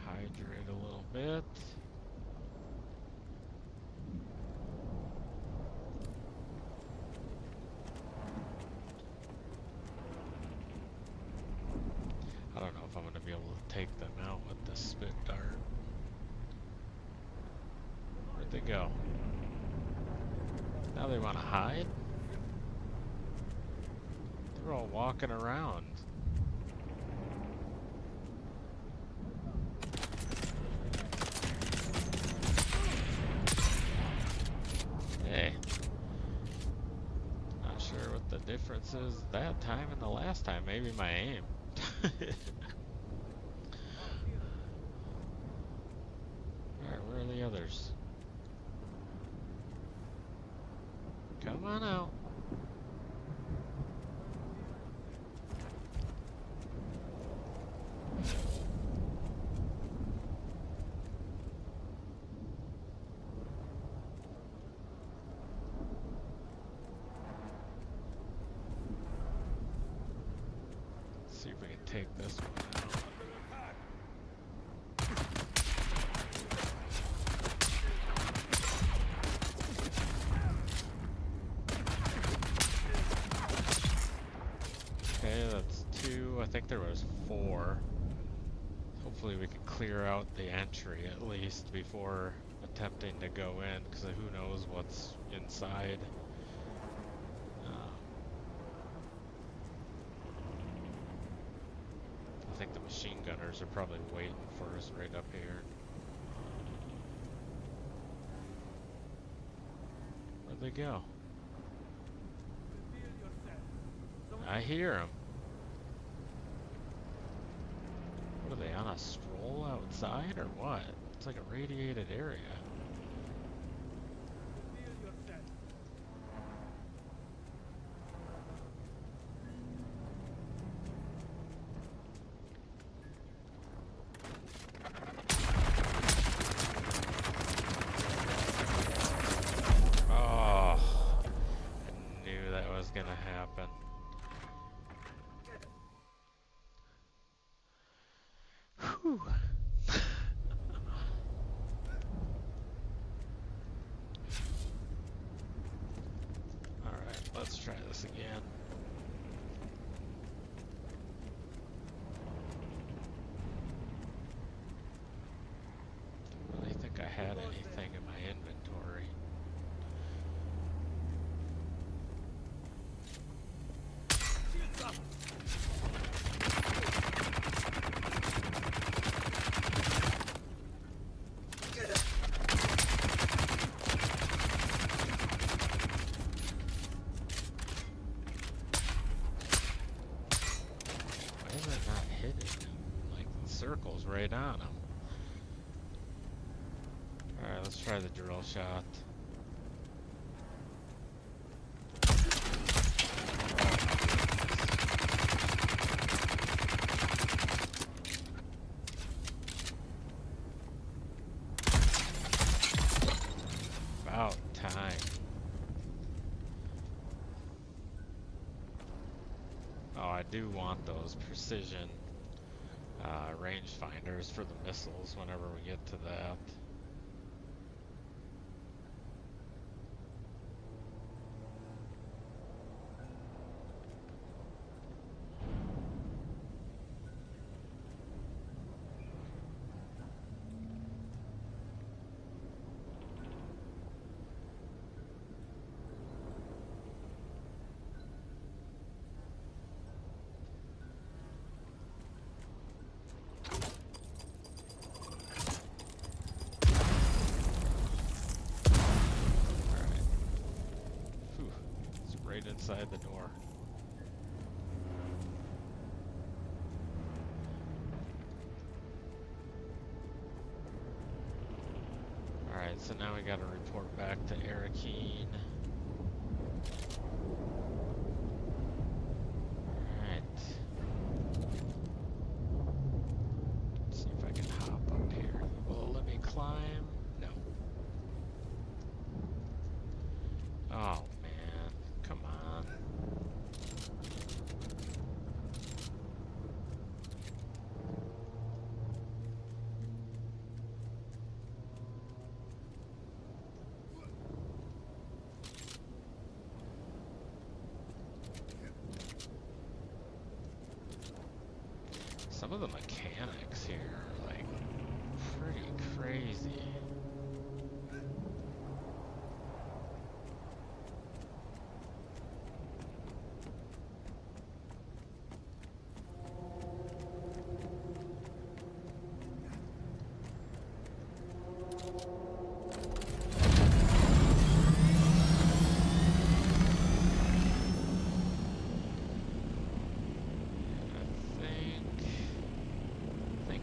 Hydrate a little bit. I don't know if I'm going to be able to take them out with the spit dart. Where'd they go? Now they want to hide? They're all walking around. Hey. Not sure what the difference is that time and the last time. Maybe my aim. Alright, where are the others? Come on out. See if we can take this one out. Okay, that's 2. I think there was 4. Hopefully we can clear out the entry at least before attempting to go in, because who knows what's inside. I think the machine gunners are probably waiting for us right up here. Where'd they go? I hear them. What are they, on a stroll outside or what? It's like a radiated area. Gonna happen. Whew. Alright, let's try this again. Don't really think I had anything in my inventory. Circles right on them. Alright, let's try the drill shot. do want those precision rangefinders for the missiles whenever we get to that. Right inside the door. Alright, so now we gotta report back to Arakeen. Alright. Let's see if I can hop up here. Will it let me climb? No. Oh man, come on. Some of the mechanics here are like pretty crazy.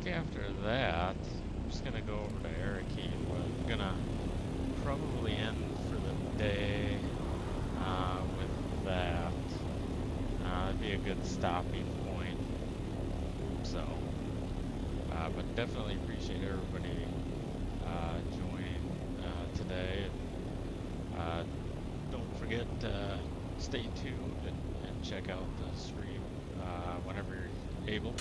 After that, I'm just gonna go over to Arakeen. We're gonna probably end for the day with that. That'd be a good stopping point. So, but definitely appreciate everybody joining today. Don't forget to stay tuned and check out the stream whenever you're able.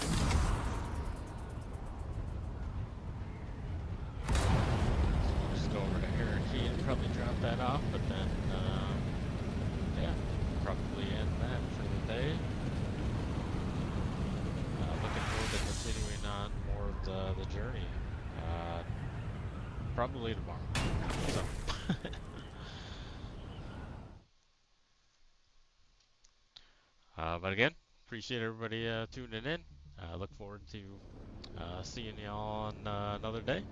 Probably drop that off, but then, yeah, probably end that for the day. Looking forward to continuing on more of the journey, probably tomorrow. So, but again, appreciate everybody tuning in. Look forward to seeing y'all on another day.